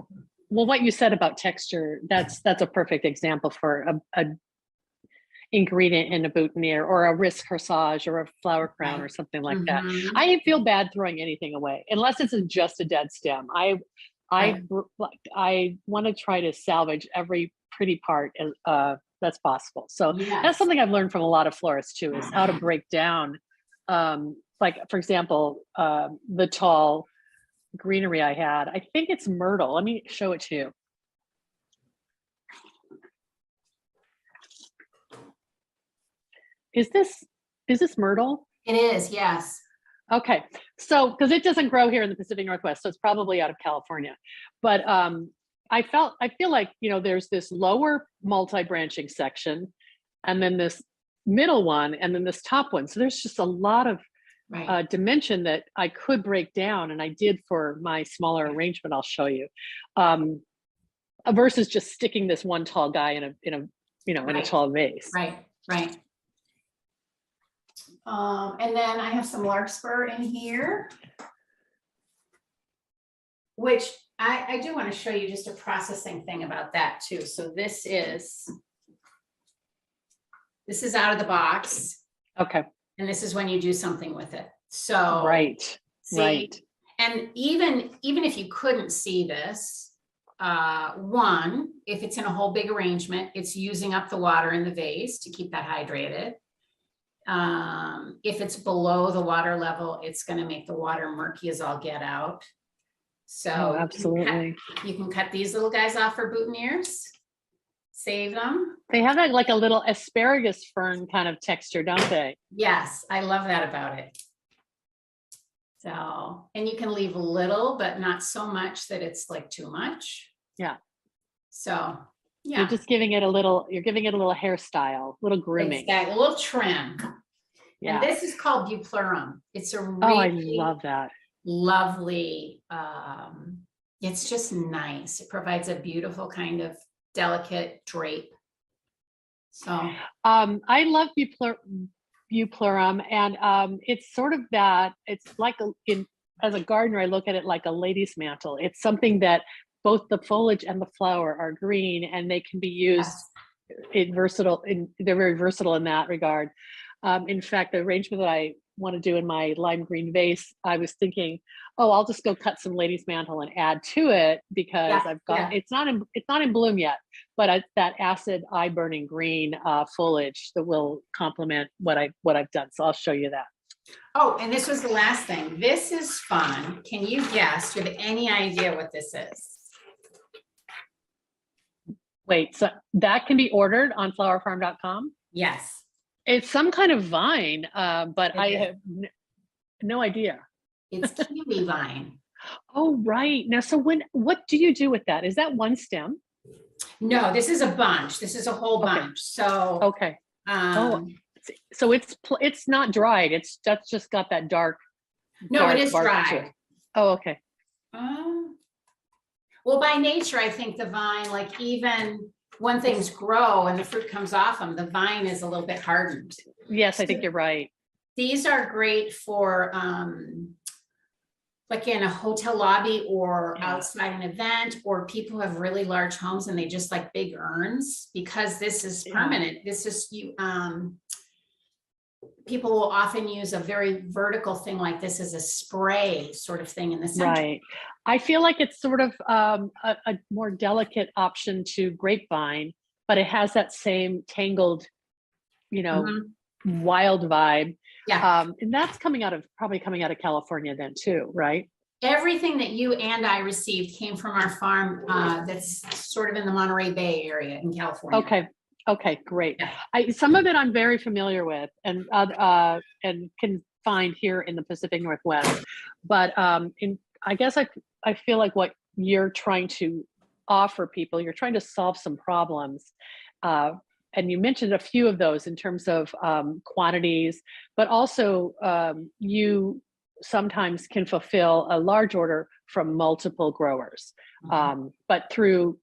Well, what you said about texture, that's a perfect example for a ingredient in a boutonniere or a wrist corsage or a flower crown or something like that. I feel bad throwing anything away unless it's just a dead stem. I want to try to salvage every pretty part that's possible. So that's something I've learned from a lot of florists too, is how to break down, like for example, the tall greenery I had. I think it's myrtle. Let me show it to you. Is this myrtle? It is, yes. Okay, so because it doesn't grow here in the Pacific Northwest, so it's probably out of California. But I feel like there's this lower multi-branching section, and then this middle one, and then this top one. So there's just a lot of dimension that I could break down, and I did for my smaller arrangement. I'll show you, versus just sticking this one tall guy in a tall vase. Right. And then I have some larkspur in here, which I do want to show you just a processing thing about that too. So this is out of the box. Okay. And this is when you do something with it. So right. And even if you couldn't see this, if it's in a whole big arrangement, it's using up the water in the vase to keep that hydrated. If it's below the water level, it's going to make the water murky as all get out. So absolutely, you can cut these little guys off for boutonnieres. Save them. They have like a little asparagus fern kind of texture, don't they? Yes, I love that about it. So, and you can leave a little, but not so much that it's like too much. Yeah. So, yeah. You're giving it a little hairstyle, a little grooming. Exactly, a little trim. Yeah. And this is called Buplurum. It's a really I love that. Lovely. It's just nice. It provides a beautiful kind of delicate drape. So I love Buplurum, and it's sort of that. It's like as a gardener, I look at it like a lady's mantle. It's something that both the foliage and the flower are green, and they can be used they're very versatile in that regard. In fact, the arrangement that I want to do in my lime green vase, I was thinking, oh, I'll just go cut some lady's mantle and add to it because I've got, it's not in bloom yet, but that acid eye burning green foliage that will complement what I've done. So I'll show you that. Oh, and this was the last thing. This is fun. Can you guess? Do you have any idea what this is? Wait, so that can be ordered on flowerfarm.com? Yes. It's some kind of vine, but I have no idea. It's kiwi vine. Oh, right. Now, so what do you do with that? Is that one stem? No, this is a bunch. This is a whole bunch. So, okay. So it's not dried. That's just got that dark. No, it is dried. Oh, okay. Well, by nature, I think the vine, like even when things grow and the fruit comes off them, the vine is a little bit hardened. Yes, I think you're right. These are great for like in a hotel lobby or outside an event, or people who have really large homes and they just like big urns, because this is permanent. This is people will often use a very vertical thing like this as a spray sort of thing in the center. Right. I feel like it's sort of a more delicate option to grapevine, but it has that same tangled, wild vibe. Yeah. And that's probably coming out of California then too, right? Everything that you and I received came from our farm that's sort of in the Monterey Bay area in California. Okay, great. Yeah. Some of it I'm very familiar with and can find here in the Pacific Northwest. But I guess I feel like what you're trying to offer people, you're trying to solve some problems. And you mentioned a few of those in terms of quantities, but also you sometimes can fulfill a large order from multiple growers, but through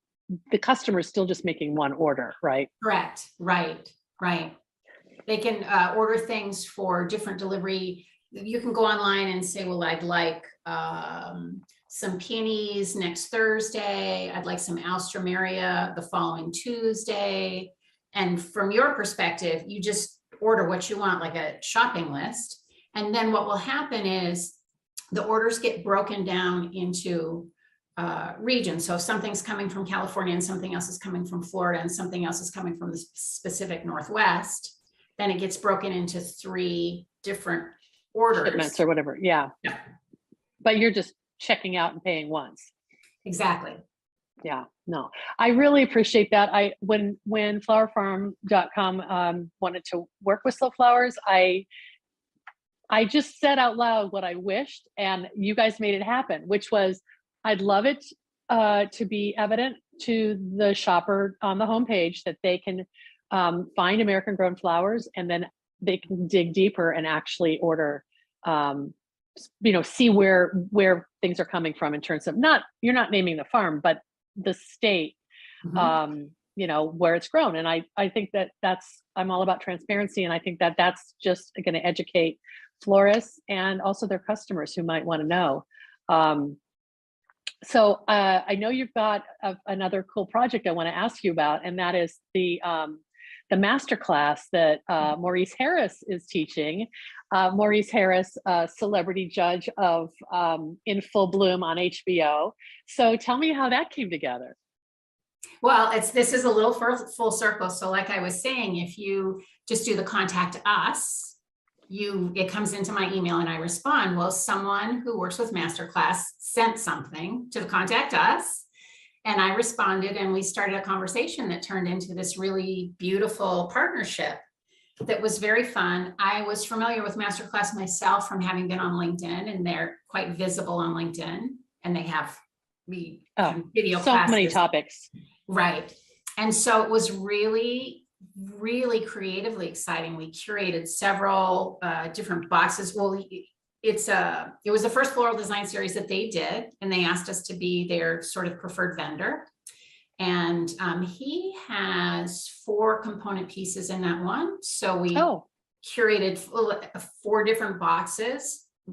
the customer is still just making one order, right? Correct. Right. They can order things for different delivery. You can go online and say, well, I'd like some peonies next Thursday. I'd like some alstroemeria the following Tuesday. And from your perspective, you just order what you want, like a shopping list. And then what will happen is the orders get broken down into regions. So if something's coming from California and something else is coming from Florida and something else is coming from the Pacific Northwest, then it gets broken into 3 different orders. Shipments or whatever. Yeah. But you're just checking out and paying once. Exactly. Yeah, no, I really appreciate that. When flowerfarm.com wanted to work with slow flowers, I just said out loud what I wished, and you guys made it happen, which was I'd love it to be evident to the shopper on the homepage that they can find American grown flowers, and then they can dig deeper and actually order, see where things are coming from in terms of you're not naming the farm, but the state, where it's grown. And I think I'm all about transparency. And I think that's just going to educate florists and also their customers who might want to know. So I know you've got another cool project I want to ask you about, and that is the masterclass that Maurice Harris is teaching. Maurice Harris, celebrity judge of In Full Bloom on HBO. So tell me how that came together. Well, this is a little full circle. So like I was saying, if you just do the contact us, it comes into my email and I respond. Well, someone who works with Masterclass sent something to contact us, and I responded, and we started a conversation that turned into this really beautiful partnership that was very fun. I was familiar with Masterclass myself from having been on LinkedIn, and they're quite visible on LinkedIn, and they have video so classes. Many topics. Right. And so it was really, really creatively exciting. We curated several different boxes. Well, it was the first floral design series that they did, and they asked us to be their sort of preferred vendor. And he has 4 component pieces in that one. So we curated 4 different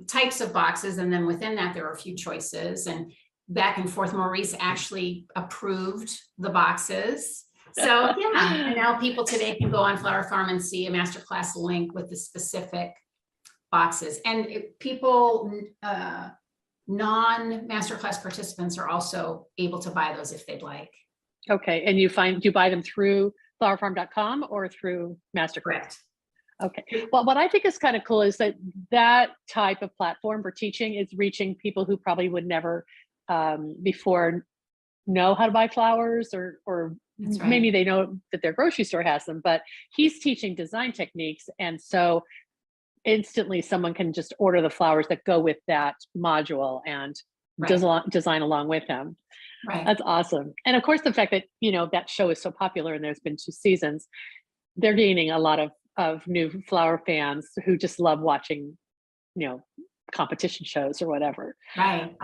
types of boxes. And then within that, there were a few choices, and back and forth, Maurice actually approved the boxes. So and now people today can go on Flower Farm and see a masterclass link with the specific boxes. And people, non-masterclass participants are also able to buy those if they'd like. Okay, and you buy them through flowerfarm.com or through Masterclass? Correct. Okay. Well, what I think is kind of cool is that type of platform for teaching is reaching people who probably would never before know how to buy flowers, or That's right. maybe they know that their grocery store has them, but he's teaching design techniques. And so instantly someone can just order the flowers that go with that module and Right. design along with him. Right. That's awesome. And of course, the fact that, that show is so popular and there's been 2 seasons, they're gaining a lot of new flower fans who just love watching, competition shows or whatever. Right.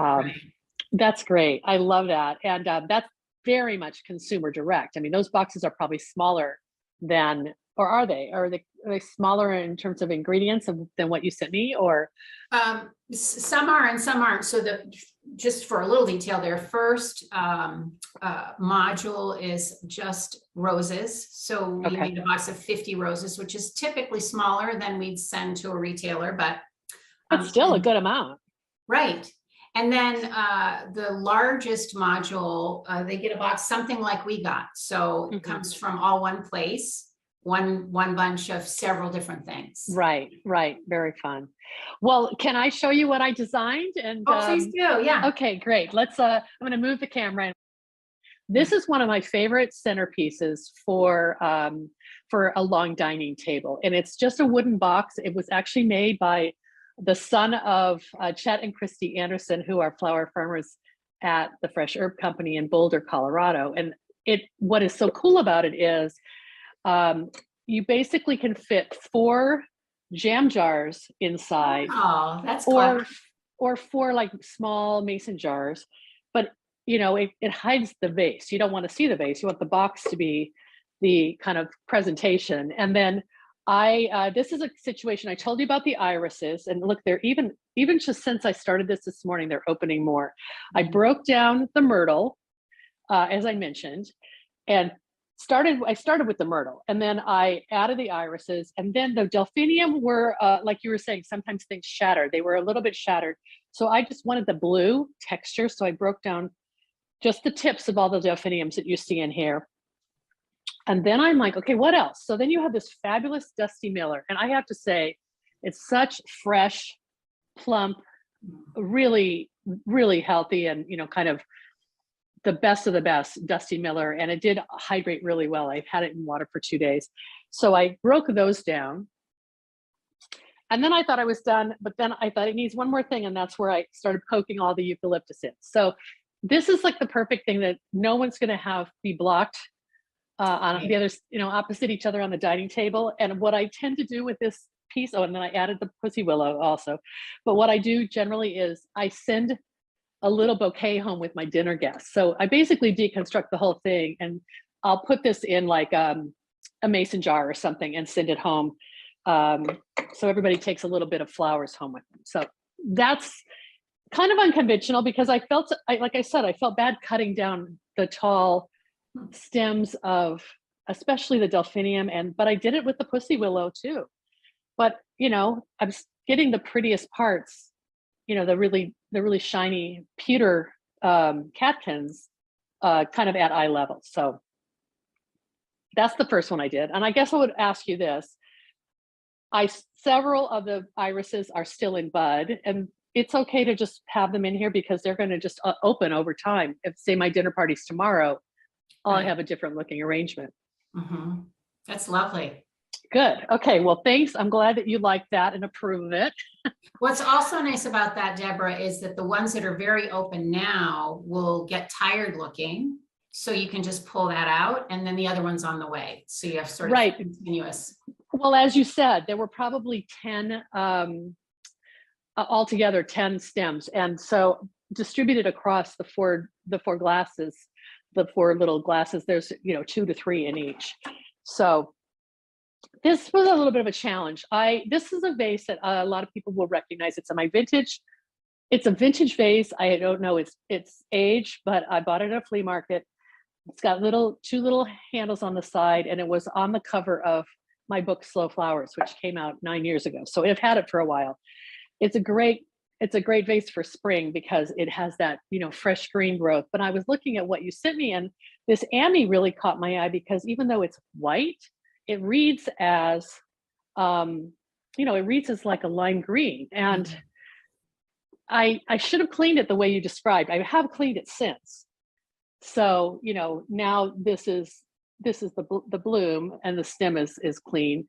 That's great. I love that. And that's very much consumer direct. I mean, those boxes are probably smaller than, or are they? Are they smaller in terms of ingredients than what you sent me, or? Some are and some aren't. So just for a little detail, their first module is just roses. So we made a box of 50 roses, which is typically smaller than we'd send to a retailer, but it's still a good amount. Right. And then the largest module, they get a box, something like we got. So it comes from all one place, one bunch of several different things. Right. Very fun. Well, can I show you what I designed? And please do. Yeah. Okay, great. Let's. I'm going to move the camera. This is one of my favorite centerpieces for a long dining table, and it's just a wooden box. It was actually made by the son of Chet and Christy Anderson, who are flower farmers at the Fresh Herb Company in Boulder, Colorado. And what is so cool about it is you basically can fit 4 jam jars inside. Oh, that's cool. Or 4 like small mason jars, but it hides the vase. You don't want to see the vase. You want the box to be the kind of presentation. And then this is a situation. I told you about the irises, and look, they're even just since I started this morning, they're opening more. I broke down the myrtle, as I mentioned, and I started with the myrtle, and then I added the irises, and then the delphinium were, like you were saying, sometimes things shatter. They were a little bit shattered. So I just wanted the blue texture. So I broke down just the tips of all the delphiniums that you see in here. And then I'm like, okay, what else? So then you have this fabulous Dusty Miller. And I have to say, it's such fresh, plump, really, really healthy, and, kind of the best of the best Dusty Miller. And it did hydrate really well. I've had it in water for 2 days. So I broke those down. And then I thought I was done, but then I thought it needs one more thing. And that's where I started poking all the eucalyptus in. So this is like the perfect thing that no one's going to be blocked on the other, opposite each other on the dining table. And what I tend to do with this piece, and then I added the pussy willow also, but what I do generally is I send a little bouquet home with my dinner guests. So I basically deconstruct the whole thing, and I'll put this in like a mason jar or something and send it home. So everybody takes a little bit of flowers home with them. So that's kind of unconventional, because I felt bad cutting down the tall stems of especially the delphinium, but I did it with the pussy willow too. But I'm getting the prettiest parts, the really shiny pewter catkins kind of at eye level. So that's the first one I did. And I guess I would ask you this. Several of the irises are still in bud, and it's okay to just have them in here because they're going to just open over time. If, say, my dinner party's tomorrow, I'll have a different looking arrangement. Mm-hmm. That's lovely. Good. Okay. Well, thanks. I'm glad that you like that and approve of it. What's also nice about that, Deborah, is that the ones that are very open now will get tired looking. So you can just pull that out, and then the other one's on the way. So you have sort of continuous. Well, as you said, there were probably 10, altogether 10 stems. And so distributed across the four glasses, the 4 little glasses, there's, 2 to 3 in each. So this was a little bit of a challenge. This is a vase that a lot of people will recognize. It's a vintage vase. I don't know its age, but I bought it at a flea market. It's got 2 little handles on the side, and it was on the cover of my book, Slow Flowers, which came out 9 years ago. So I've had it for a while. It's a great vase for spring because it has that, fresh green growth. But I was looking at what you sent me, and this Amy really caught my eye because even though it's white, it reads as, like a lime green. And I should have cleaned it the way you described. I have cleaned it since. So, now this is the bloom, and the stem is clean,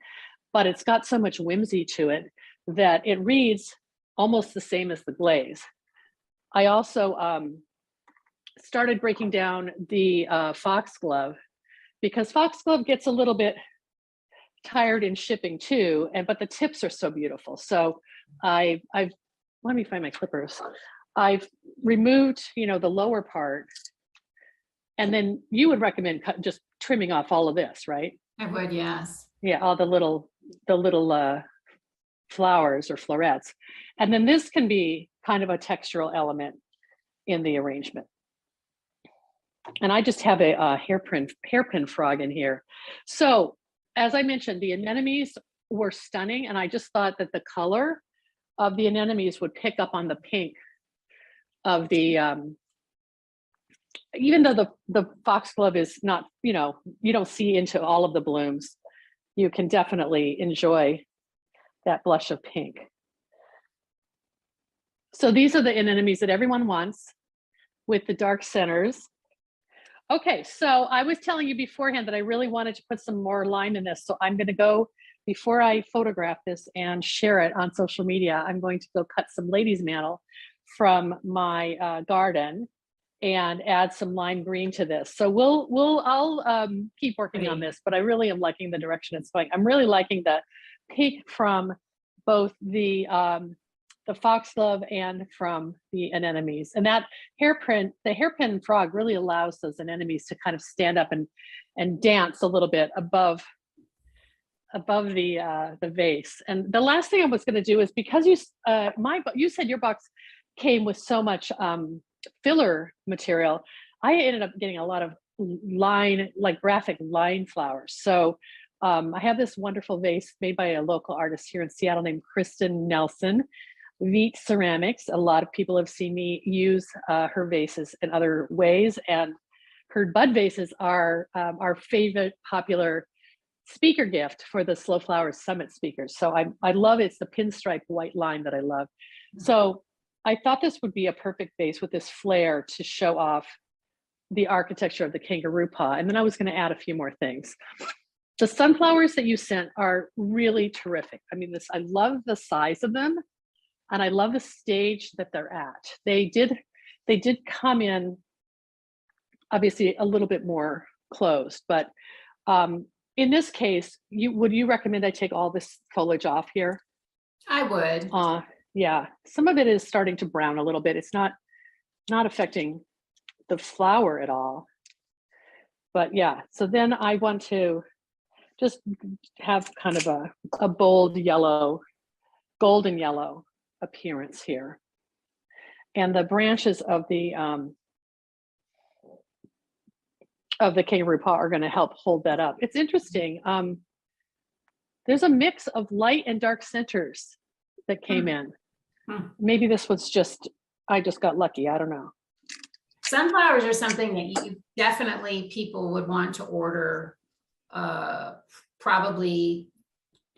but it's got so much whimsy to it that it reads almost the same as the glaze. I also started breaking down the foxglove, because foxglove gets a little bit tired in shipping too, but the tips are so beautiful. So I've let me find my clippers. I've removed, the lower part, and then you would recommend just trimming off all of this, right? I would, yes. Yeah, all the little flowers or florets. And then this can be kind of a textural element in the arrangement. And I just have a hairpin frog in here. So as I mentioned, the anemones were stunning, and I just thought that the color of the anemones would pick up on the pink of the, even though the foxglove is not, you don't see into all of the blooms, you can definitely enjoy that blush of pink. So these are the anemones that everyone wants with the dark centers. Okay, so I was telling you beforehand that I really wanted to put some more lime in this. So I'm going to go, before I photograph this and share it on social media, I'm going to go cut some lady's mantle from my garden and add some lime green to this. So I'll keep working on this, but I really am liking the direction it's going. I'm really liking the pink from both the foxglove and from the anemones. And that the hairpin frog really allows those anemones to kind of stand up and dance a little bit above the vase. And the last thing I was going to do is, because you said your box came with so much filler material, I ended up getting a lot of graphic line flowers. So I have this wonderful vase made by a local artist here in Seattle named Kristen Nelson, Veet Ceramics. A lot of people have seen me use her vases in other ways, and her bud vases are our favorite popular speaker gift for the Slow Flowers Summit speakers. So I love it's the pinstripe white line that I love. So I thought this would be a perfect vase with this flare to show off the architecture of the Kangaroo Paw. And then I was going to add a few more things. The sunflowers that you sent are really terrific. I mean, I love the size of them, and I love the stage that they're at. They did come in obviously a little bit more closed, but in this case, would you recommend I take all this foliage off here? I would. Yeah, some of it is starting to brown a little bit. It's not affecting the flower at all. But yeah, so then I want to just have kind of a bold yellow, golden yellow appearance here. And the branches of the Kangaroo Paw are going to help hold that up. It's interesting. There's a mix of light and dark centers that came in. Maybe this was I just got lucky. I don't know. Sunflowers are something that people would want to order probably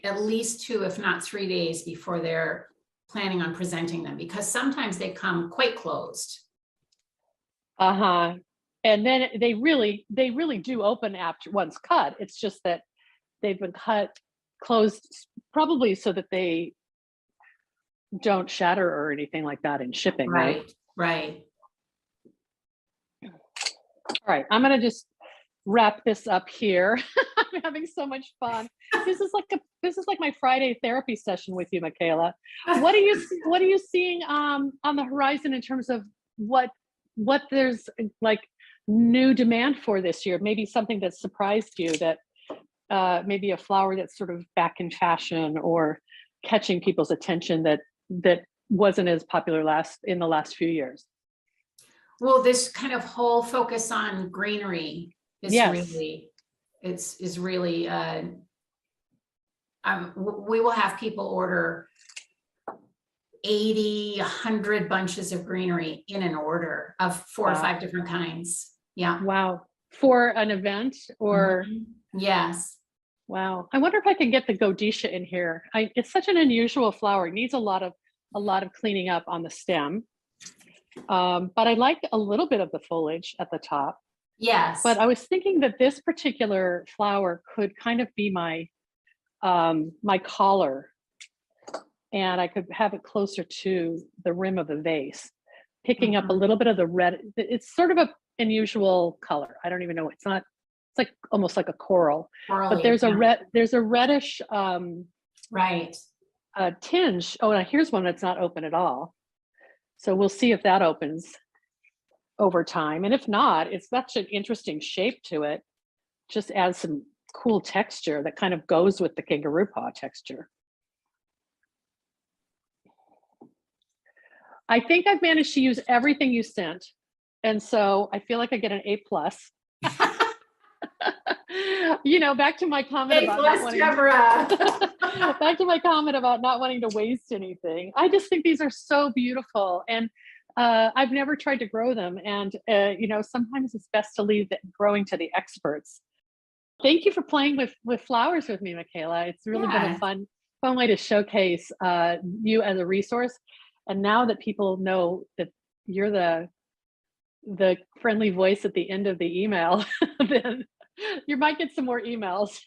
at least 2, if not 3 days before they're planning on presenting them, because sometimes they come quite closed. And then they really do open after once cut. It's just that they've been closed probably so that they don't shatter or anything like that in shipping. Right. All right, I'm gonna just wrap this up here. I'm having so much fun. This is like my Friday therapy session with you, Michaela. What are you seeing on the horizon in terms of what there's like new demand for this year? Maybe something that surprised you, that maybe a flower that's sort of back in fashion or catching people's attention that wasn't as popular in the last few years. Well, this kind of whole focus on greenery is really We will have people order 80, 100 bunches of greenery in an order of 4 or 5 different kinds. Yeah. Wow. For an event or? Yes. Wow. I wonder if I can get the Godetia in here. It's such an unusual flower. It needs a lot of cleaning up on the stem. But I like a little bit of the foliage at the top. Yes. But I was thinking that this particular flower could kind of be my my collar, and I could have it closer to the rim of the vase, picking up a little bit of the red. It's sort of an unusual color. I don't even know. It's not. It's like almost like a coral, but there's a red. There's a reddish right tinge. Oh, now here's one that's not open at all. So we'll see if that opens over time, and if not, it's such an interesting shape to it. Just adds some cool texture that kind of goes with the kangaroo paw texture. I think I've managed to use everything you sent, and so I feel like I get an A+. Back to my comment about not wanting back to my comment about not wanting to waste anything. I just think these are so beautiful, and I've never tried to grow them, and sometimes it's best to leave it growing to the experts. Thank you for playing with flowers with me, Michaela. It's really been a fun way to showcase you as a resource. And now that people know that you're the friendly voice at the end of the email, then you might get some more emails.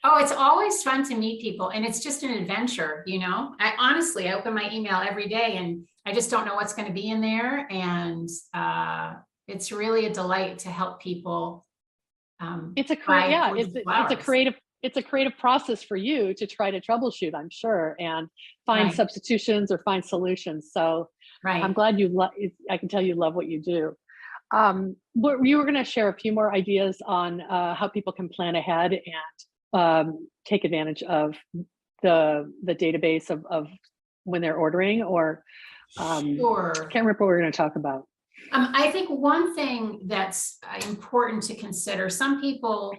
Oh, it's always fun to meet people, and it's just an adventure. I open my email every day and I just don't know what's going to be in there. And it's really a delight to help people. It's a creative process for you to try to troubleshoot, I'm sure, and find substitutions or find solutions. So I'm glad I can tell you love what you do. You were going to share a few more ideas on how people can plan ahead and take advantage of the database of when they're ordering, or sure. Can't remember what we're going to talk about. I think one thing that's important to consider, some people,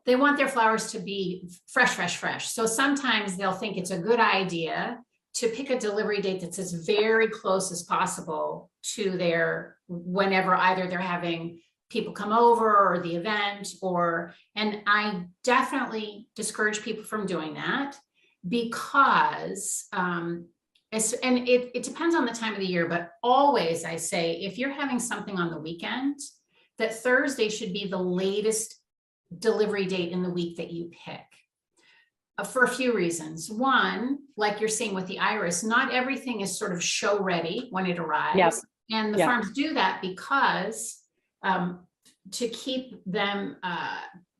they want their flowers to be fresh. So sometimes they'll think it's a good idea to pick a delivery date that's as very close as possible to their whenever either they're having people come over or the event, and I definitely discourage people from doing that, because it depends on the time of the year, but always I say, if you're having something on the weekend, that Thursday should be the latest delivery date in the week that you pick, for a few reasons. One, like you're seeing with the iris, not everything is sort of show ready when it arrives. And the farms do that because to keep them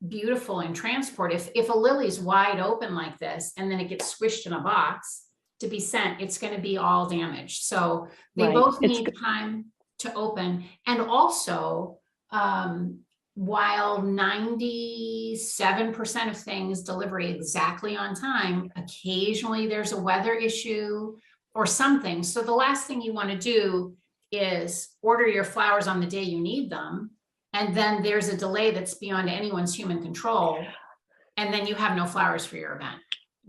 beautiful in transport, if a lily's wide open like this and then it gets squished in a box to be sent, it's going to be all damaged. So they both need time to open. And also, while 97% of things delivery exactly on time, occasionally there's a weather issue or something. So the last thing you want to do is order your flowers on the day you need them, and then there's a delay that's beyond anyone's human control, and then you have no flowers for your event.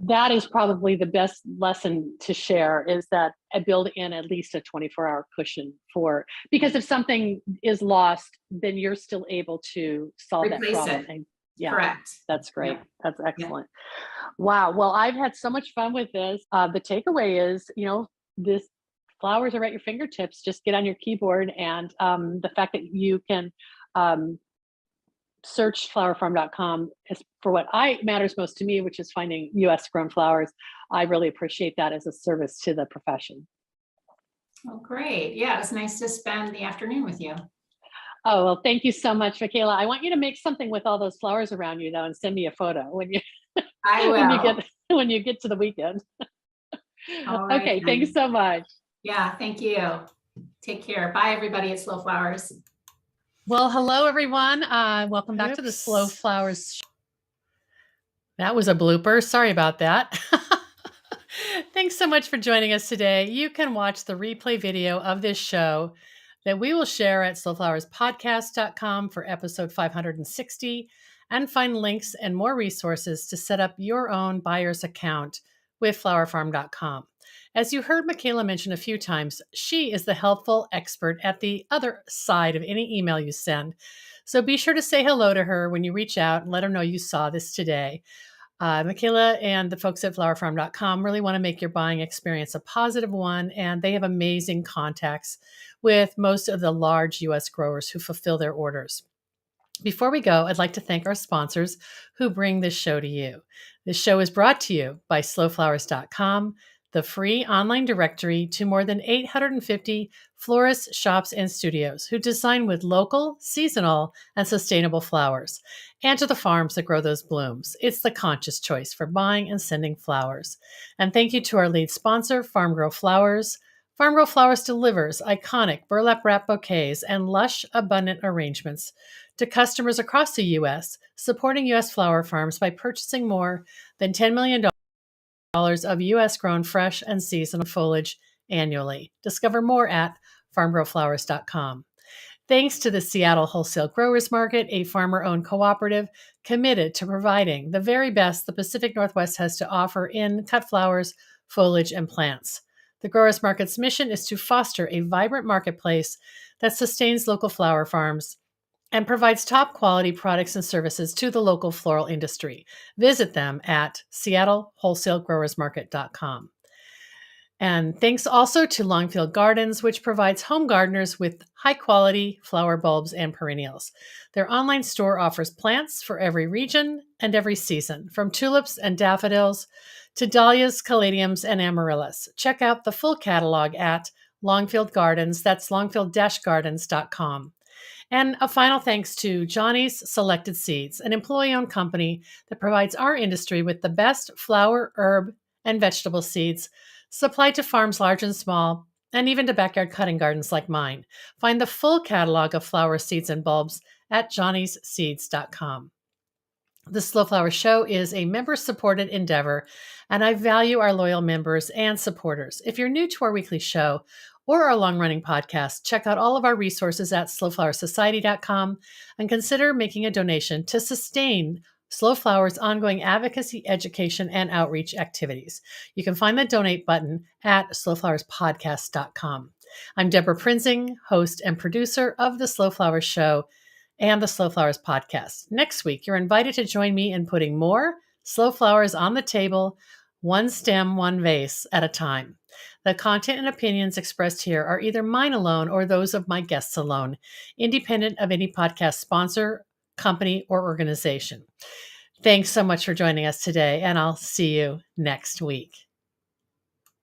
That is probably the best lesson to share, is that I build in at least a 24-hour cushion because if something is lost, then you're still able to solve that problem. And correct. That's great. Yeah. That's excellent. Yeah. Wow. Well, I've had so much fun with this. The takeaway is, this flowers are at your fingertips. Just get on your keyboard, and the fact that you can search flowerfarm.com for what matters most to me, which is finding US grown flowers. I really appreciate that as a service to the profession. Oh, great. Yeah, it was nice to spend the afternoon with you. Oh, well, thank you so much, Michaela. I want you to make something with all those flowers around you, though, and send me a photo when you when you get to the weekend. All right, okay, thanks so much. Yeah, thank you. Take care. Bye, everybody at Slow Flowers. Well, hello, everyone. Welcome back to the Slow Flowers. That was a blooper. Sorry about that. Thanks so much for joining us today. You can watch the replay video of this show that we will share at slowflowerspodcast.com for episode 560, and find links and more resources to set up your own buyer's account with flowerfarm.com. As you heard Michaela mention a few times, she is the helpful expert at the other side of any email you send. So be sure to say hello to her when you reach out and let her know you saw this today. Michaela and the folks at flowerfarm.com really want to make your buying experience a positive one, and they have amazing contacts with most of the large U.S. growers who fulfill their orders. Before we go, I'd like to thank our sponsors who bring this show to you. This show is brought to you by slowflowers.com, the free online directory to more than 850 florists, shops, and studios who design with local, seasonal, and sustainable flowers, and to the farms that grow those blooms. It's the conscious choice for buying and sending flowers. And thank you to our lead sponsor, Farm Grow Flowers. Farm Grow Flowers delivers iconic burlap wrap bouquets and lush, abundant arrangements to customers across the U.S., supporting U.S. flower farms by purchasing more than $10 million of U.S.-grown fresh and seasonal foliage annually. Discover more at farmgrowflowers.com. Thanks to the Seattle Wholesale Growers Market, a farmer-owned cooperative committed to providing the very best the Pacific Northwest has to offer in cut flowers, foliage, and plants. The Growers Market's mission is to foster a vibrant marketplace that sustains local flower farms and provides top quality products and services to the local floral industry. Visit them at seattlewholesalegrowersmarket.com. And thanks also to Longfield Gardens, which provides home gardeners with high-quality flower bulbs and perennials. Their online store offers plants for every region and every season, from tulips and daffodils to dahlias, caladiums, and amaryllis. Check out the full catalog at Longfield Gardens. That's longfield-gardens.com. And a final thanks to Johnny's Selected Seeds, an employee-owned company that provides our industry with the best flower, herb, and vegetable seeds supplied to farms large and small, and even to backyard cutting gardens like mine. Find the full catalog of flower seeds and bulbs at johnnysseeds.com. The Slow Flower Show is a member-supported endeavor, and I value our loyal members and supporters. If you're new to our weekly show or our long-running podcast, check out all of our resources at slowflowersociety.com and consider making a donation to sustain Slow Flower's ongoing advocacy, education, and outreach activities. You can find the donate button at slowflowerspodcast.com. I'm Deborah Prinzing, host and producer of The Slow Flower Show and the Slow Flowers podcast. Next week, you're invited to join me in putting more slow flowers on the table, one stem, one vase at a time. The content and opinions expressed here are either mine alone or those of my guests alone, independent of any podcast sponsor, company, or organization. Thanks so much for joining us today, and I'll see you next week.